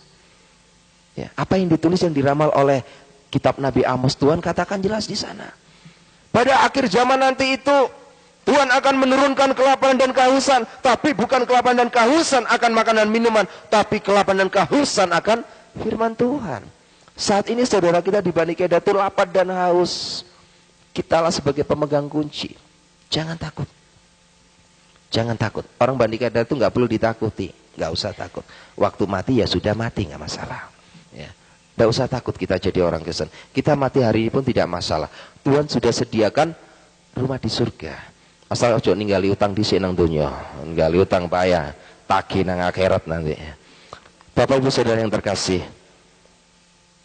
Ya, apa yang ditulis, yang diramal oleh kitab Nabi Amos, Tuhan katakan jelas di sana. Pada akhir zaman nanti itu, Tuhan akan menurunkan kelaparan dan kehausan. Tapi bukan kelaparan dan kehausan akan makanan minuman, tapi kelaparan dan kehausan akan firman Tuhan. Saat ini saudara kita di Bani Kedah itu lapar dan haus. Kitalah sebagai pemegang kunci. Jangan takut. Jangan takut. Orang Bani Kedah itu nggak perlu ditakuti. Nggak usah takut. Waktu mati ya sudah mati, nggak masalah. Ya. Nggak usah takut kita jadi orang Kristen. Kita mati hari ini pun tidak masalah. Tuhan sudah sediakan rumah di surga. Asal ojo ninggali utang di nang donya. Ninggali utang payah. Tagih nang akhirat nanti. Bapak Ibu Saudara yang terkasih,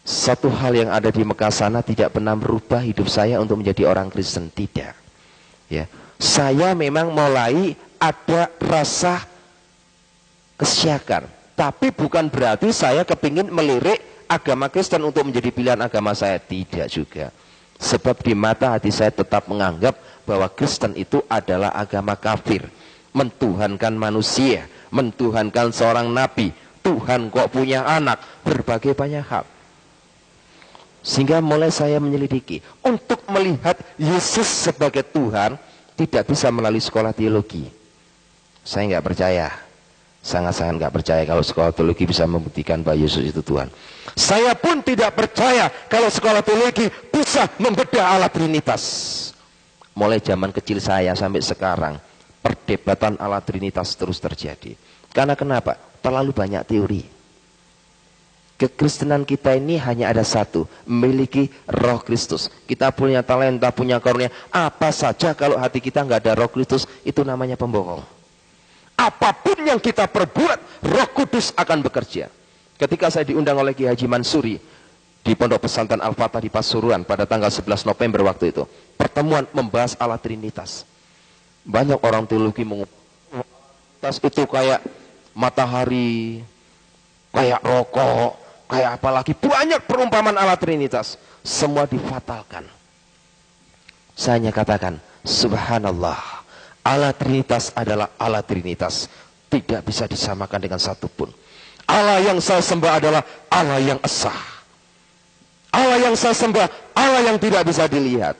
satu hal yang ada di Mekah sana tidak pernah merubah hidup saya untuk menjadi orang Kristen. Tidak. Ya. Saya memang mulai ada rasa kesyakan. Tapi bukan berarti saya kepingin melirik agama Kristen untuk menjadi pilihan agama saya. Tidak juga. Sebab di mata hati saya tetap menganggap bahwa Kristen itu adalah agama kafir. Mentuhankan manusia. Mentuhankan seorang nabi. Tuhan kok punya anak. Berbagai banyak hal. Sehingga mulai saya menyelidiki. Untuk melihat Yesus sebagai Tuhan, tidak bisa melalui sekolah teologi. Saya nggak percaya. Sangat-sangat nggak percaya kalau sekolah teologi bisa membuktikan bahwa Yesus itu Tuhan. Saya pun tidak percaya kalau sekolah teologi bisa membedah Allah Trinitas. Mulai zaman kecil saya sampai sekarang, perdebatan Allah Trinitas terus terjadi. Karena kenapa? Terlalu banyak teori. Kekristenan kita ini hanya ada satu, memiliki Roh Kristus. Kita punya talenta, punya karunia. Apa saja kalau hati kita nggak ada Roh Kristus, itu namanya pembohong. Apapun yang kita perbuat, Roh Kudus akan bekerja. Ketika saya diundang oleh Ki Haji Mansuri di Pondok Pesantren Al-Fatah di Pasuruan pada tanggal 11 November waktu itu, pertemuan membahas Allah Trinitas. Banyak orang teologi mengatakan itu kayak matahari, kayak rokok, kayak apalagi banyak perumpamaan Allah Trinitas. Semua difatalkan. Saya hanya katakan, subhanallah, Allah Trinitas adalah Allah Trinitas. Tidak bisa disamakan dengan satupun. Allah yang saya sembah adalah Allah yang esa. Allah yang saya sembah, Allah yang tidak bisa dilihat.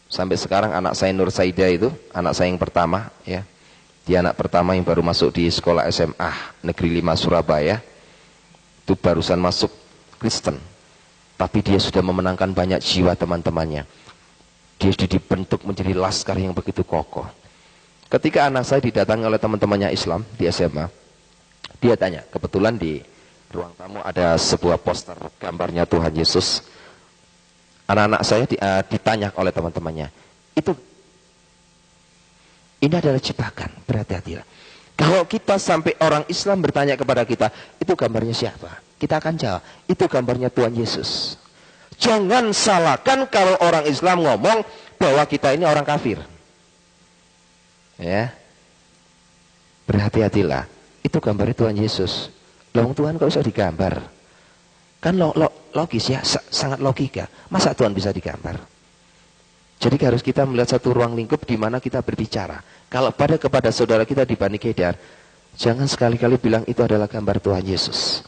Sampai sekarang anak saya Nur Saida itu, anak saya yang pertama, ya, dia anak pertama yang baru masuk di sekolah SMA Negeri 5 Surabaya. Itu barusan masuk Kristen. Tapi dia sudah memenangkan banyak jiwa teman-temannya. Dia sudah dibentuk menjadi laskar yang begitu kokoh. Ketika anak saya didatangi oleh teman-temannya Islam di SMA, dia tanya, kebetulan di ruang tamu ada sebuah poster gambarnya Tuhan Yesus. Anak-anak saya ditanya oleh teman-temannya, ini adalah jebakan, berhati-hatilah. Kalau kita sampai orang Islam bertanya kepada kita, itu gambarnya siapa? Kita akan jawab, itu gambarnya Tuhan Yesus. Jangan salahkan kalau orang Islam ngomong bahwa kita ini orang kafir. Ya, berhati-hatilah. Itu gambarnya Tuhan Yesus. Loh, Tuhan kok bisa digambar? Kan logis ya, sangat logika. Masa Tuhan bisa digambar? Jadi harus kita melihat satu ruang lingkup di mana kita berbicara. Kalau kepada saudara kita di Bani Kedar, jangan sekali-kali bilang itu adalah gambar Tuhan Yesus.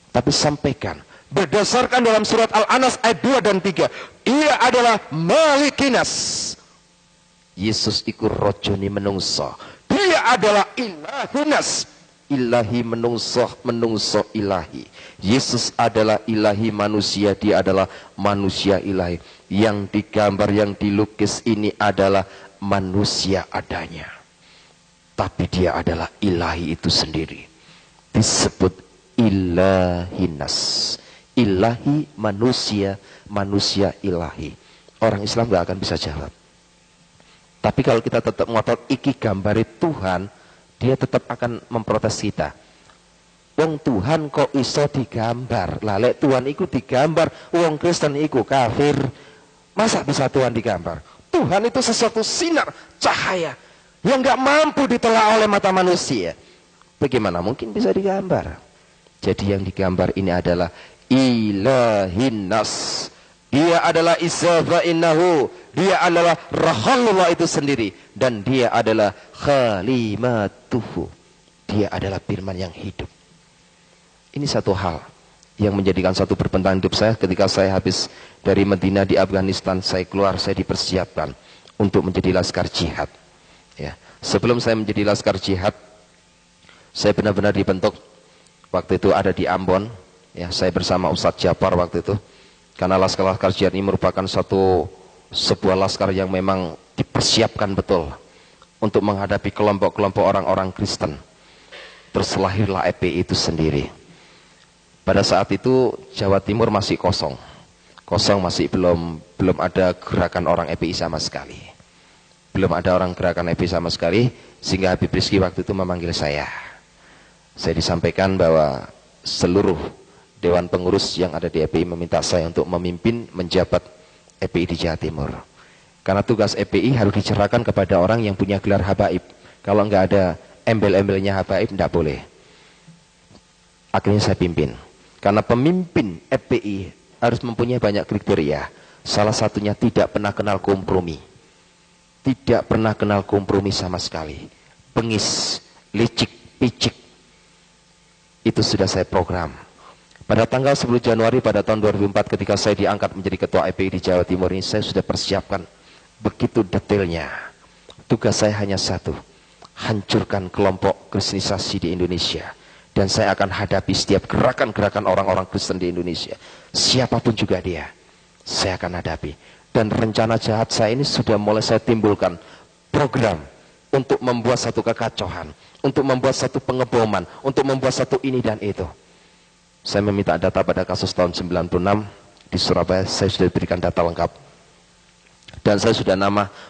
Tapi sampaikan, berdasarkan dalam surat Al-Anas ayat 2 dan 3, ia adalah Malikinas. Yesus iku rojoni menungso. Dia adalah Ilahinas. Ilahi menungso ilahi. Yesus adalah ilahi manusia, dia adalah manusia ilahi. Yang digambar, yang dilukis ini adalah manusia adanya. Tapi dia adalah ilahi itu sendiri. Disebut ilahinas. Ilahi manusia, manusia ilahi. Orang Islam gak akan bisa jawab. Tapi kalau kita tetap ngotot iki gambari Tuhan, dia tetap akan memprotes kita. Wong Tuhan kok iso digambar? Lah lek Tuhan iku digambar, wong Kristen iku kafir. Masa bisa Tuhan digambar? Tuhan itu sesuatu sinar, cahaya yang nggak mampu ditelaah oleh mata manusia. Bagaimana mungkin bisa digambar? Jadi yang digambar ini adalah ilahin nas. Dia adalah Isa innahu. Dia adalah Rasulullah itu sendiri. Dan dia adalah Khalimatuhu. Dia adalah firman yang hidup. Ini satu hal yang menjadikan satu perbentangan hidup saya ketika saya habis dari Medina di Afghanistan. Saya keluar, saya dipersiapkan untuk menjadi laskar jihad. Ya. Sebelum saya menjadi laskar jihad, saya benar-benar dibentuk. Waktu itu ada di Ambon. Ya, saya bersama Ustadz Japar waktu itu. Karena laskar jihad ini merupakan sebuah laskar yang memang dipersiapkan betul untuk menghadapi kelompok-kelompok orang-orang Kristen. Terus lahirlah EPI itu sendiri. Pada saat itu Jawa Timur masih kosong, masih belum ada gerakan orang EPI sama sekali, sehingga Habib Rizki waktu itu memanggil saya. Saya disampaikan bahwa seluruh dewan pengurus yang ada di EPI meminta saya untuk memimpin menjabat EPI di Jawa Timur. Karena tugas EPI harus dicerahkan kepada orang yang punya gelar habaib. Kalau nggak ada embel-embelnya habaib, tidak boleh. Akhirnya saya pimpin. Karena pemimpin FPI harus mempunyai banyak kriteria. Salah satunya tidak pernah kenal kompromi. Tidak pernah kenal kompromi sama sekali. Bengis, licik, picik. Itu sudah saya program. Pada tanggal 10 Januari pada tahun 2004 ketika saya diangkat menjadi ketua FPI di Jawa Timur ini, saya sudah persiapkan begitu detailnya. Tugas saya hanya satu, hancurkan kelompok kristenisasi di Indonesia. Dan saya akan hadapi setiap gerakan-gerakan orang-orang Kristen di Indonesia. Siapapun juga dia, saya akan hadapi. Dan rencana jahat saya ini sudah mulai saya timbulkan program untuk membuat satu kekacauan, untuk membuat satu pengeboman, untuk membuat satu ini dan itu. Saya meminta data pada kasus tahun 96 di Surabaya, saya sudah berikan data lengkap. Dan saya sudah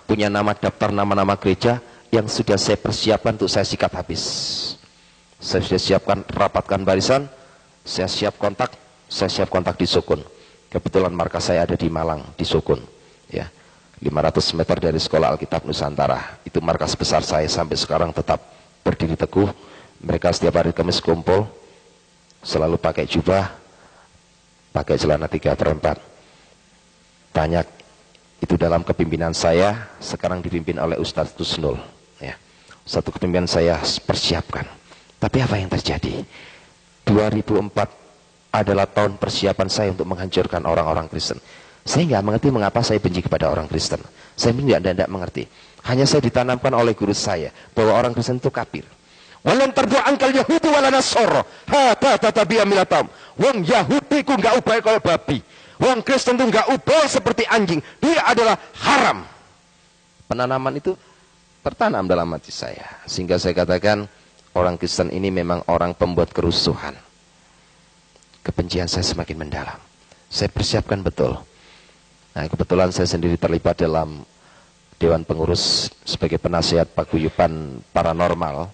punya nama daftar nama-nama gereja yang sudah saya persiapkan untuk saya sikat habis. Saya sudah siapkan, rapatkan barisan, saya siap kontak di Sukun. Kebetulan markas saya ada di Malang, di Sukun. Ya, 500 meter dari Sekolah Alkitab Nusantara. Itu markas besar saya sampai sekarang tetap berdiri teguh. Mereka setiap hari Kamis kumpul, selalu pakai jubah, pakai celana 3/4. Banyak itu dalam kepimpinan saya, sekarang dipimpin oleh Ustadz Tusnul. Ya, satu kepimpinan saya persiapkan. Tapi apa yang terjadi? 2004 adalah tahun persiapan saya untuk menghancurkan orang-orang Kristen. Saya nggak mengerti mengapa saya benci kepada orang Kristen. Saya tidak mengerti. Hanya saya ditanamkan oleh guru saya bahwa orang Kristen itu kafir. Walan terbuat angkal Yahudi wala Nasoro. Tatabiamilatam. Wong Yahudi ku nggak ubah kalau babi. Wong Kristen itu nggak ubah seperti anjing. Dia adalah haram. Penanaman itu tertanam dalam hati saya. Sehingga saya katakan, orang Kristen ini memang orang pembuat kerusuhan. Kebencian saya semakin mendalam. Saya persiapkan betul. Nah, kebetulan saya sendiri terlibat dalam Dewan Pengurus sebagai penasihat paguyuban paranormal.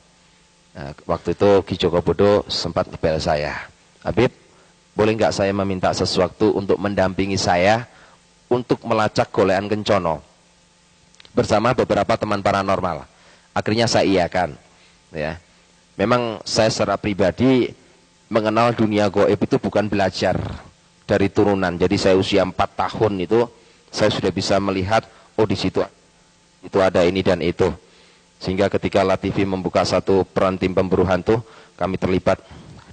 Nah, waktu itu Ki Joko Bodo sempat ngebel saya. Habib, boleh nggak saya meminta sesuatu untuk mendampingi saya untuk melacak golekan kencono bersama beberapa teman paranormal. Akhirnya saya iakan. Ya. Memang saya secara pribadi mengenal dunia gaib itu bukan belajar dari turunan. Jadi saya usia 4 tahun itu saya sudah bisa melihat, oh di situ itu ada ini dan itu. Sehingga ketika LaTV membuka satu peran tim pemburu hantu, kami terlibat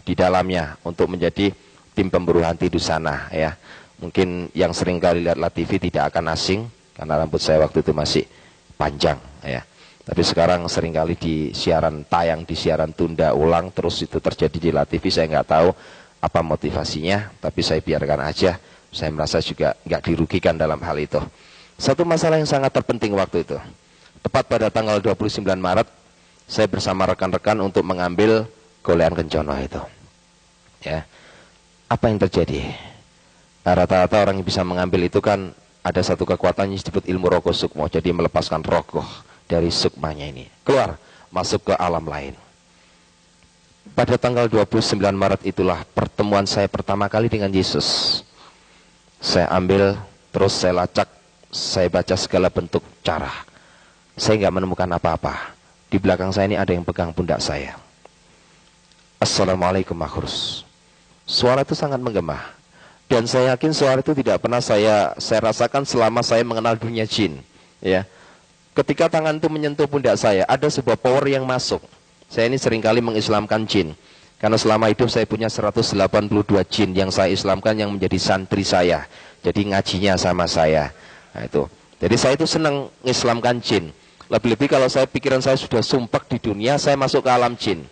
di dalamnya untuk menjadi tim pemburu hantu di sana. Ya, mungkin yang sering kali lihat LaTV tidak akan asing karena rambut saya waktu itu masih panjang. Ya. Tapi sekarang seringkali di siaran tayang, di siaran tunda ulang, terus itu terjadi di LaTV. Saya nggak tahu apa motivasinya, tapi saya biarkan aja. Saya merasa juga nggak dirugikan dalam hal itu. Satu masalah yang sangat terpenting waktu itu, tepat pada tanggal 29 Maret, saya bersama rekan-rekan untuk mengambil golekan kencono itu. Ya, apa yang terjadi? Rata-rata orang yang bisa mengambil itu kan ada satu kekuatan yang disebut ilmu rogo sukmo, jadi melepaskan rogoh dari sukmanya ini, keluar, masuk ke alam lain. Pada tanggal 29 Maret itulah pertemuan saya pertama kali dengan Yesus. Saya ambil, terus saya lacak, saya baca segala bentuk cara. Saya nggak menemukan apa-apa. Di belakang saya ini ada yang pegang pundak saya. Assalamualaikum Mahrus. Suara itu sangat menggema. Dan saya yakin suara itu tidak pernah saya rasakan selama saya mengenal dunia jin. Ya. Ketika tangan itu menyentuh pundak saya, ada sebuah power yang masuk. Saya ini seringkali mengislamkan jin. Karena selama hidup saya punya 182 jin yang saya islamkan yang menjadi santri saya. Jadi ngajinya sama saya. Nah, itu. Jadi saya itu senang mengislamkan jin. Lebih-lebih kalau pikiran saya sudah sumpek di dunia, saya masuk ke alam jin.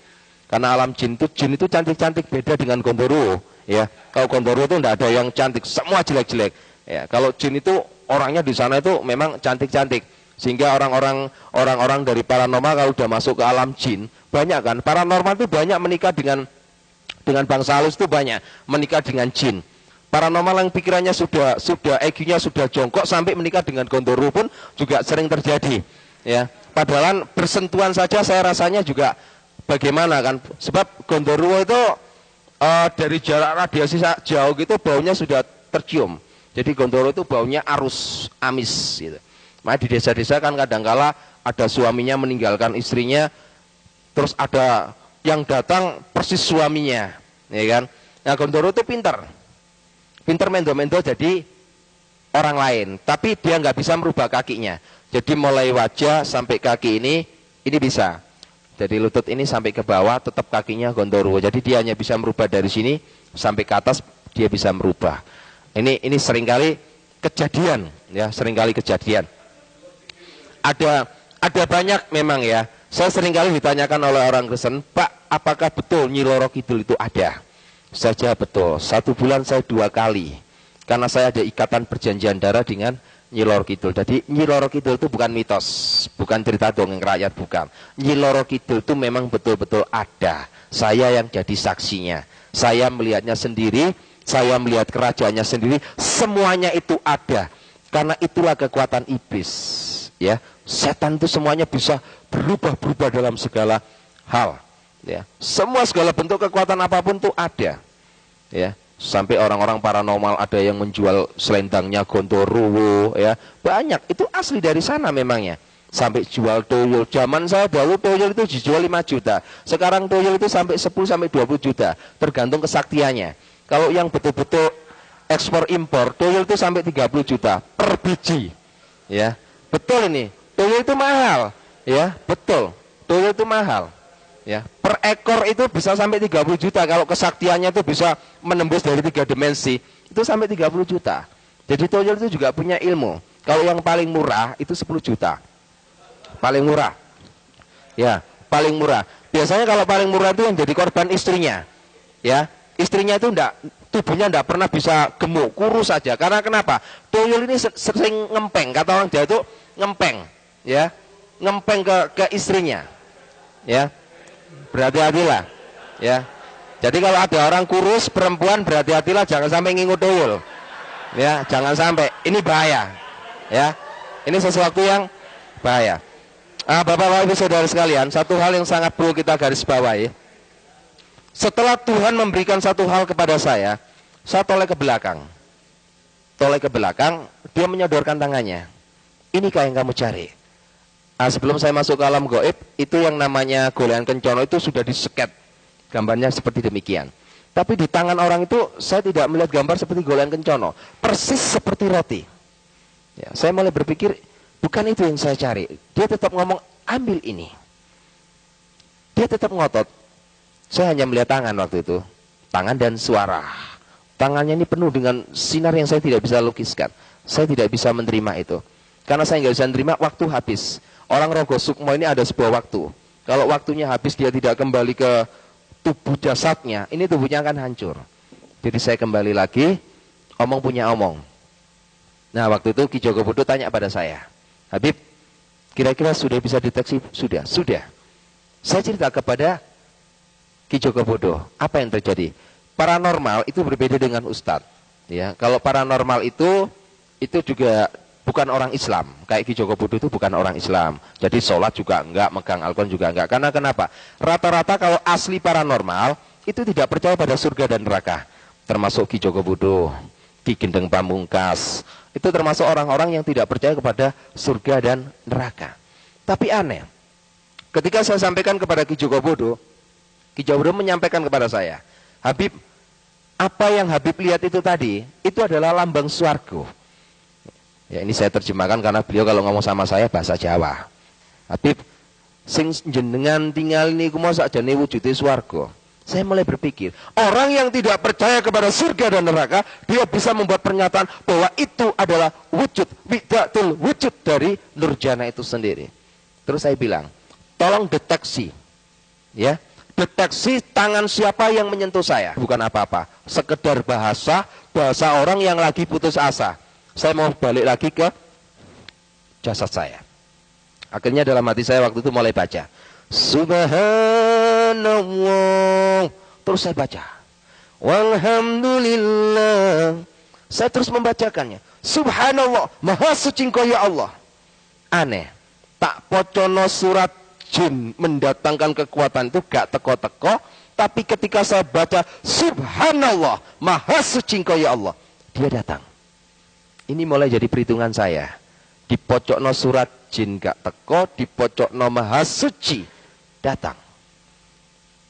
Karena alam jin itu cantik-cantik, beda dengan Gondoruo. Ya, kalau Gondoruo itu tidak ada yang cantik, semua jelek-jelek. Ya, kalau jin itu orangnya di sana itu memang cantik-cantik. Sehingga orang-orang dari paranormal kalau sudah masuk ke alam jin, banyak kan, paranormal itu banyak menikah dengan bangsa halus itu banyak menikah dengan jin. Paranormal yang pikirannya sudah EQ-nya sudah jongkok sampai menikah dengan Gondoruo pun juga sering terjadi. Ya, padahal bersentuhan saja saya rasanya juga bagaimana kan, sebab Gondoruo itu dari jarak radiasi jauh gitu baunya sudah tercium. Jadi Gondoruo itu baunya arus amis gitu. Nah, di desa-desa kan kadangkala ada suaminya meninggalkan istrinya, terus ada yang datang persis suaminya, ya kan? Nah, Gondoruo itu pintar mendo-mendo jadi orang lain, tapi dia nggak bisa merubah kakinya. Jadi mulai wajah sampai kaki ini bisa. Jadi lutut ini sampai ke bawah tetap kakinya Gondoruo. Jadi dia hanya bisa merubah dari sini sampai ke atas, dia bisa merubah. Ini seringkali kejadian, ya, seringkali kejadian. Ada banyak memang ya. Saya seringkali ditanyakan oleh orang Kristen, Pak, apakah betul Nyi Loro Kidul itu ada? Saja betul. 1 bulan saya 2 kali. Karena saya ada ikatan perjanjian darah dengan Nyi Loro Kidul. Jadi Nyi Loro Kidul itu bukan mitos, bukan cerita dongeng rakyat, bukan. Nyi Loro Kidul itu memang betul-betul ada. Saya yang jadi saksinya. Saya melihatnya sendiri, saya melihat kerajaannya sendiri, semuanya itu ada. Karena itulah kekuatan iblis. Ya, setan itu semuanya bisa berubah-berubah dalam segala hal. Ya, segala bentuk kekuatan apapun itu ada. Ya, sampai orang-orang paranormal ada yang menjual selendangnya Gondoruo, ya, banyak. Itu asli dari sana memangnya. Sampai jual tuyul. Zaman saya dahulu tuyul itu dijual 5 juta. Sekarang tuyul itu sampai 10 sampai 20 juta, tergantung kesaktiannya. Kalau yang betul-betul ekspor impor, tuyul itu sampai 30 juta per biji. Ya. Betul ini, tuyul itu mahal, ya, betul, tuyul itu mahal, ya, per ekor itu bisa sampai 30 juta, kalau kesaktiannya itu bisa menembus dari 3 dimensi, itu sampai 30 juta, jadi tuyul itu juga punya ilmu. Kalau yang paling murah itu 10 juta, paling murah, ya, paling murah, biasanya kalau paling murah itu yang jadi korban istrinya, ya, istrinya itu tubuhnya tidak pernah bisa gemuk, kurus saja. Karena kenapa? Tuyul ini sering ngempeng, kata orang Jawa itu ngempeng, ya, ngempeng ke istrinya, ya, berhati-hatilah, ya. Jadi kalau ada orang kurus perempuan, berhati-hatilah, jangan sampai ngingut tuyul, ya, jangan sampai, ini bahaya, ya, ini sesuatu yang bahaya. Bapak-bapak ibu saudara sekalian, satu hal yang sangat perlu kita garis bawahi. Setelah Tuhan memberikan satu hal kepada saya toleh ke belakang. Toleh ke belakang, dia menyodorkan tangannya. Inikah yang kamu cari? Sebelum saya masuk ke alam gaib, itu yang namanya golean kencono itu sudah diseket. Gambarnya seperti demikian. Tapi di tangan orang itu, saya tidak melihat gambar seperti golean kencono. Persis seperti roti. Ya, saya mulai berpikir, bukan itu yang saya cari. Dia tetap ngomong, ambil ini. Dia tetap ngotot. Saya hanya melihat tangan waktu itu, tangan dan suara. Tangannya ini penuh dengan sinar yang saya tidak bisa lukiskan. Saya tidak bisa menerima itu. Karena saya nggak bisa menerima, waktu habis. Orang Rogo Sukmo ini ada sebuah waktu. Kalau waktunya habis, dia tidak kembali ke tubuh jasadnya, ini tubuhnya akan hancur. Jadi saya kembali lagi, omong punya omong. Nah waktu itu Ki Joko Bodo tanya pada saya, Habib, kira-kira sudah bisa deteksi? Sudah. Saya cerita kepada Ki Joko Bodo, apa yang terjadi? Paranormal itu berbeda dengan ustadz. Ya, kalau paranormal itu juga bukan orang Islam. Kayak Ki Joko Budo itu bukan orang Islam. Jadi sholat juga enggak, megang Al-Quran juga enggak. Karena kenapa? Rata-rata kalau asli paranormal itu tidak percaya pada surga dan neraka. Termasuk Ki Joko Budo, Ki Gendeng Pamungkas. Itu termasuk orang-orang yang tidak percaya kepada surga dan neraka. Tapi aneh, ketika saya sampaikan kepada Ki Joko Budo menyampaikan kepada saya, Habib, apa yang Habib lihat itu tadi, itu adalah lambang swarga. Ya, ini saya terjemahkan karena beliau kalau ngomong sama saya bahasa Jawa. Habib, sing jenengan tinggal niku mosok jane wujude swarga. Saya mulai berpikir, orang yang tidak percaya kepada surga dan neraka, dia bisa membuat pernyataan bahwa itu adalah wujud, widatul wujud dari Nurjana itu sendiri. Terus saya bilang, tolong deteksi, ya, deteksi tangan siapa yang menyentuh saya. Bukan apa-apa, sekedar bahasa orang yang lagi putus asa. Saya mau balik lagi ke jasad saya. Akhirnya dalam hati saya waktu itu mulai baca Subhanallah. Terus saya baca Walhamdulillah. Saya terus membacakannya. Subhanallah, maha suci Engkau ya Allah. Aneh, tak pocono surat jin mendatangkan kekuatan itu gak teko-teko. Tapi ketika saya baca Subhanallah, maha suci Engkau ya Allah, dia datang. Ini mulai jadi perhitungan saya. Di pojokno surat jin gak teko, di pojokno maha suci datang.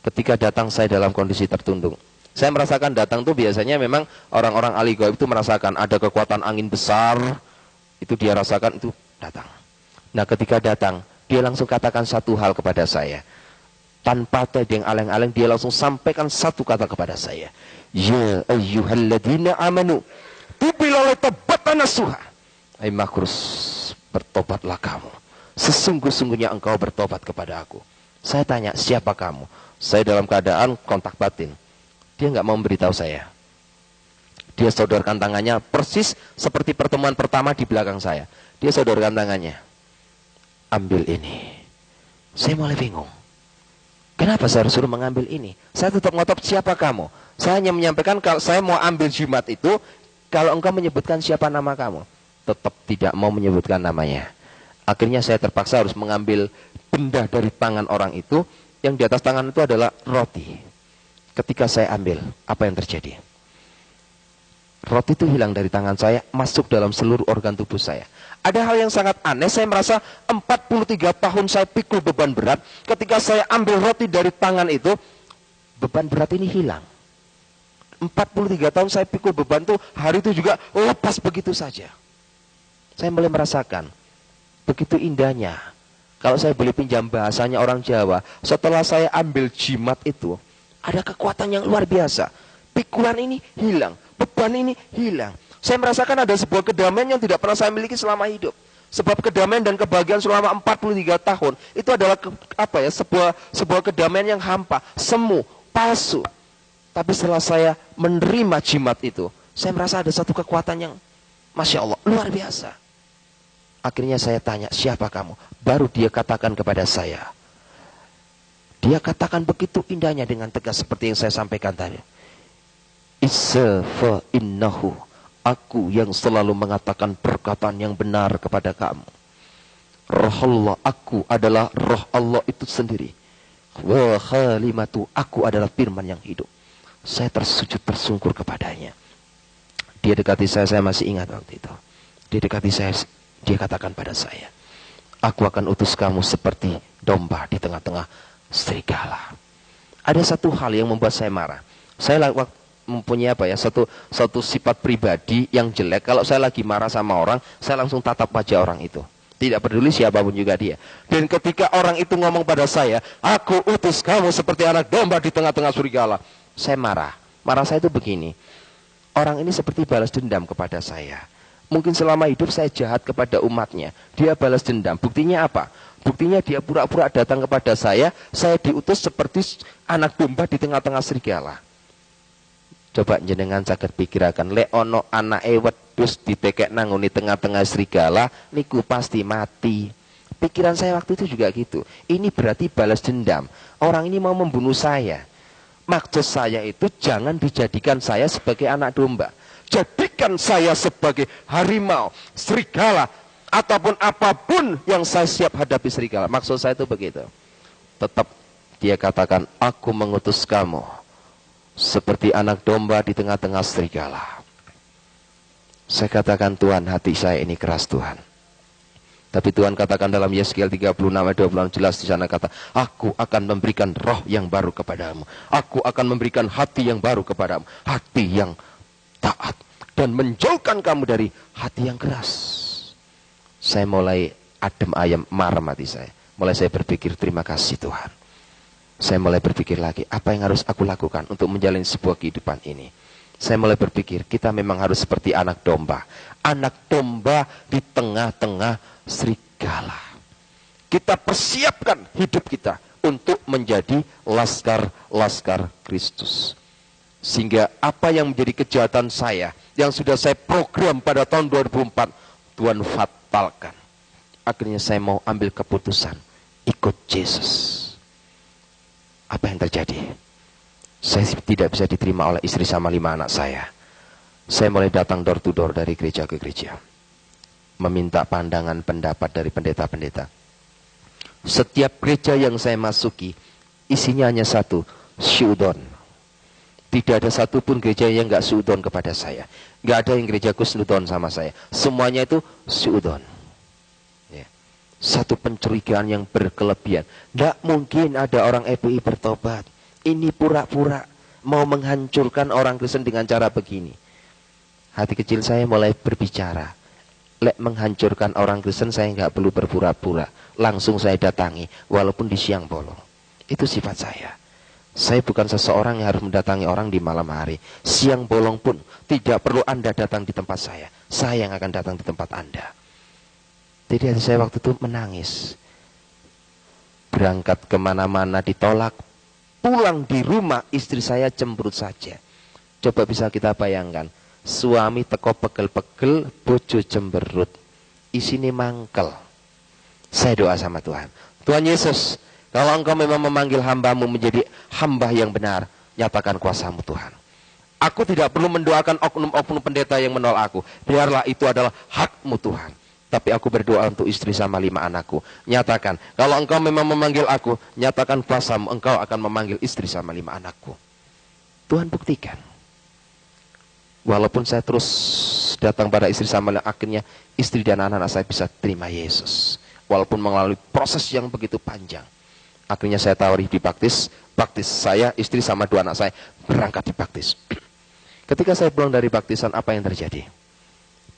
Ketika datang saya dalam kondisi tertundung. Saya merasakan datang tuh biasanya memang orang-orang ahli gaib itu merasakan ada kekuatan angin besar. Itu dia rasakan, itu datang. Nah ketika datang, dia langsung katakan satu hal kepada saya. Tanpa tedeng aleng-aleng, dia langsung sampaikan satu kata kepada saya. Ya ayyuhalladzina amanu tubilole tobatana suha. Hai makrus, bertobatlah kamu. Sesungguh-sungguhnya engkau bertobat kepada aku. Saya tanya, siapa kamu? Saya dalam keadaan kontak batin. Dia nggak mau memberitahu saya. Dia sodorkan tangannya persis seperti pertemuan pertama di belakang saya. Dia sodorkan tangannya. Ambil ini. Saya mulai bingung. Kenapa saya harus suruh mengambil ini? Saya tetap ngotot, siapa kamu? Saya hanya menyampaikan kalau saya mau ambil jimat itu, kalau engkau menyebutkan siapa nama kamu. Tetap tidak mau menyebutkan namanya. Akhirnya saya terpaksa harus mengambil benda dari tangan orang itu. Yang di atas tangan itu adalah roti. Ketika saya ambil, apa yang terjadi? Roti itu hilang dari tangan saya, masuk dalam seluruh organ tubuh saya. Ada hal yang sangat aneh, saya merasa 43 tahun saya pikul beban berat. Ketika saya ambil roti dari tangan itu, beban berat ini hilang. 43 tahun saya pikul beban itu, hari itu juga lepas begitu saja. Saya mulai merasakan, begitu indahnya. Kalau saya boleh pinjam bahasanya orang Jawa, setelah saya ambil jimat itu, ada kekuatan yang luar biasa. Pikulan ini hilang, beban ini hilang. Saya merasakan ada sebuah kedamaian yang tidak pernah saya miliki selama hidup. Sebab kedamaian dan kebahagiaan selama 43 tahun, itu adalah sebuah kedamaian yang hampa, semu, palsu. Tapi setelah saya menerima jimat itu, saya merasa ada satu kekuatan yang, Masya Allah, luar biasa. Akhirnya saya tanya, siapa kamu? Baru dia katakan kepada saya. Dia katakan begitu indahnya dengan tegas seperti yang saya sampaikan tadi. Isa fa innahu. Aku yang selalu mengatakan perkataan yang benar kepada kamu. Roh Allah, aku adalah roh Allah itu sendiri. Wa khalimatu, aku adalah firman yang hidup. Saya tersujud tersungkur kepadanya. Dia dekati saya masih ingat waktu itu. Dia dekati saya, dia katakan pada saya, aku akan utus kamu seperti domba di tengah-tengah serigala. Ada satu hal yang membuat saya marah. Saya mempunyai satu sifat pribadi yang jelek. Kalau saya lagi marah sama orang, saya langsung tatap wajah orang itu. Tidak peduli siapapun juga dia. Dan ketika orang itu ngomong pada saya, aku utus kamu seperti anak domba di tengah-tengah serigala, saya marah. Marah saya itu begini. Orang ini seperti balas dendam kepada saya. Mungkin selama hidup saya jahat kepada umatnya. Dia balas dendam. Buktinya apa? Buktinya dia pura-pura datang kepada saya diutus seperti anak domba di tengah-tengah serigala. Coba jenengan saged pikiraken, lek ono anake wedhus ditekek nangoni tengah-tengah serigala, niku pasti mati. Pikiran saya waktu itu juga gitu. Ini berarti balas dendam. Orang ini mau membunuh saya. Maksud saya itu jangan dijadikan saya sebagai anak domba. jadikan saya sebagai harimau, serigala, ataupun apapun yang saya siap hadapi serigala. Maksud saya itu begitu. Tetap dia katakan, aku mengutus kamu seperti anak domba di tengah-tengah serigala. Saya katakan, Tuhan, hati saya ini keras, Tuhan. Tapi Tuhan katakan dalam Yeskiel 36 ayat 26 jelas di sana kata, aku akan memberikan roh yang baru kepadamu. Aku akan memberikan hati yang baru kepadamu. Hati yang taat. Dan menjauhkan kamu dari hati yang keras. Saya mulai adem ayam marah hati saya. Mulai saya berpikir, terima kasih Tuhan. Saya mulai berpikir lagi, apa yang harus aku lakukan untuk menjalani sebuah kehidupan ini. Saya mulai berpikir, kita memang harus seperti anak domba. Anak domba di tengah-tengah serigala. Kita persiapkan hidup kita untuk menjadi laskar-laskar Kristus. Sehingga apa yang menjadi kejahatan saya, yang sudah saya program pada tahun 2004, Tuhan fatalkan. Akhirnya saya mau ambil keputusan, ikut Yesus. Apa yang terjadi? Saya tidak bisa diterima oleh istri sama 5 anak saya. Saya mulai datang door to door dari gereja ke gereja, meminta pandangan pendapat dari pendeta-pendeta. Setiap gereja yang saya masuki, isinya hanya satu, syudon. Tidak ada satupun gereja yang gak syudon kepada saya. Gak ada yang gerejaku syudon sama saya. Semuanya itu syudon. Ya. Satu pencurigaan yang berkelebihan. Gak mungkin ada orang FPI bertobat. Ini pura-pura mau menghancurkan orang Kristen dengan cara begini. Hati kecil saya mulai berbicara. Lek menghancurkan orang Kristen saya nggak perlu berpura-pura. Langsung saya datangi walaupun di siang bolong. Itu sifat saya. Saya bukan seseorang yang harus mendatangi orang di malam hari. Siang bolong pun tidak perlu Anda datang di tempat saya. Saya yang akan datang di tempat Anda. Jadi hati saya waktu itu menangis. Berangkat kemana-mana ditolak. Pulang di rumah istri saya cemberut saja. Coba bisa kita bayangkan. Suami teko pegel-pegel, bojo cemberut. Isine mangkel. Saya doa sama Tuhan. Tuhan Yesus, kalau Engkau memang memanggil hamba-Mu menjadi hamba yang benar, nyatakan kuasa-Mu Tuhan. Aku tidak perlu mendoakan oknum-oknum pendeta yang menolak aku. Biarlah itu adalah hak-Mu Tuhan. Tapi aku berdoa untuk istri sama 5 anakku. Nyatakan, kalau Engkau memang memanggil aku, nyatakan kuasa-Mu, Engkau akan memanggil istri sama 5 anakku. Tuhan buktikan. Walaupun saya terus datang pada istri sama, akhirnya istri dan anak-anak saya bisa terima Yesus. Walaupun melalui proses yang begitu panjang. Akhirnya saya tawari dibaptis. Baptis saya, istri sama 2 anak saya berangkat dibaptis. Ketika saya pulang dari baptisan, apa yang terjadi?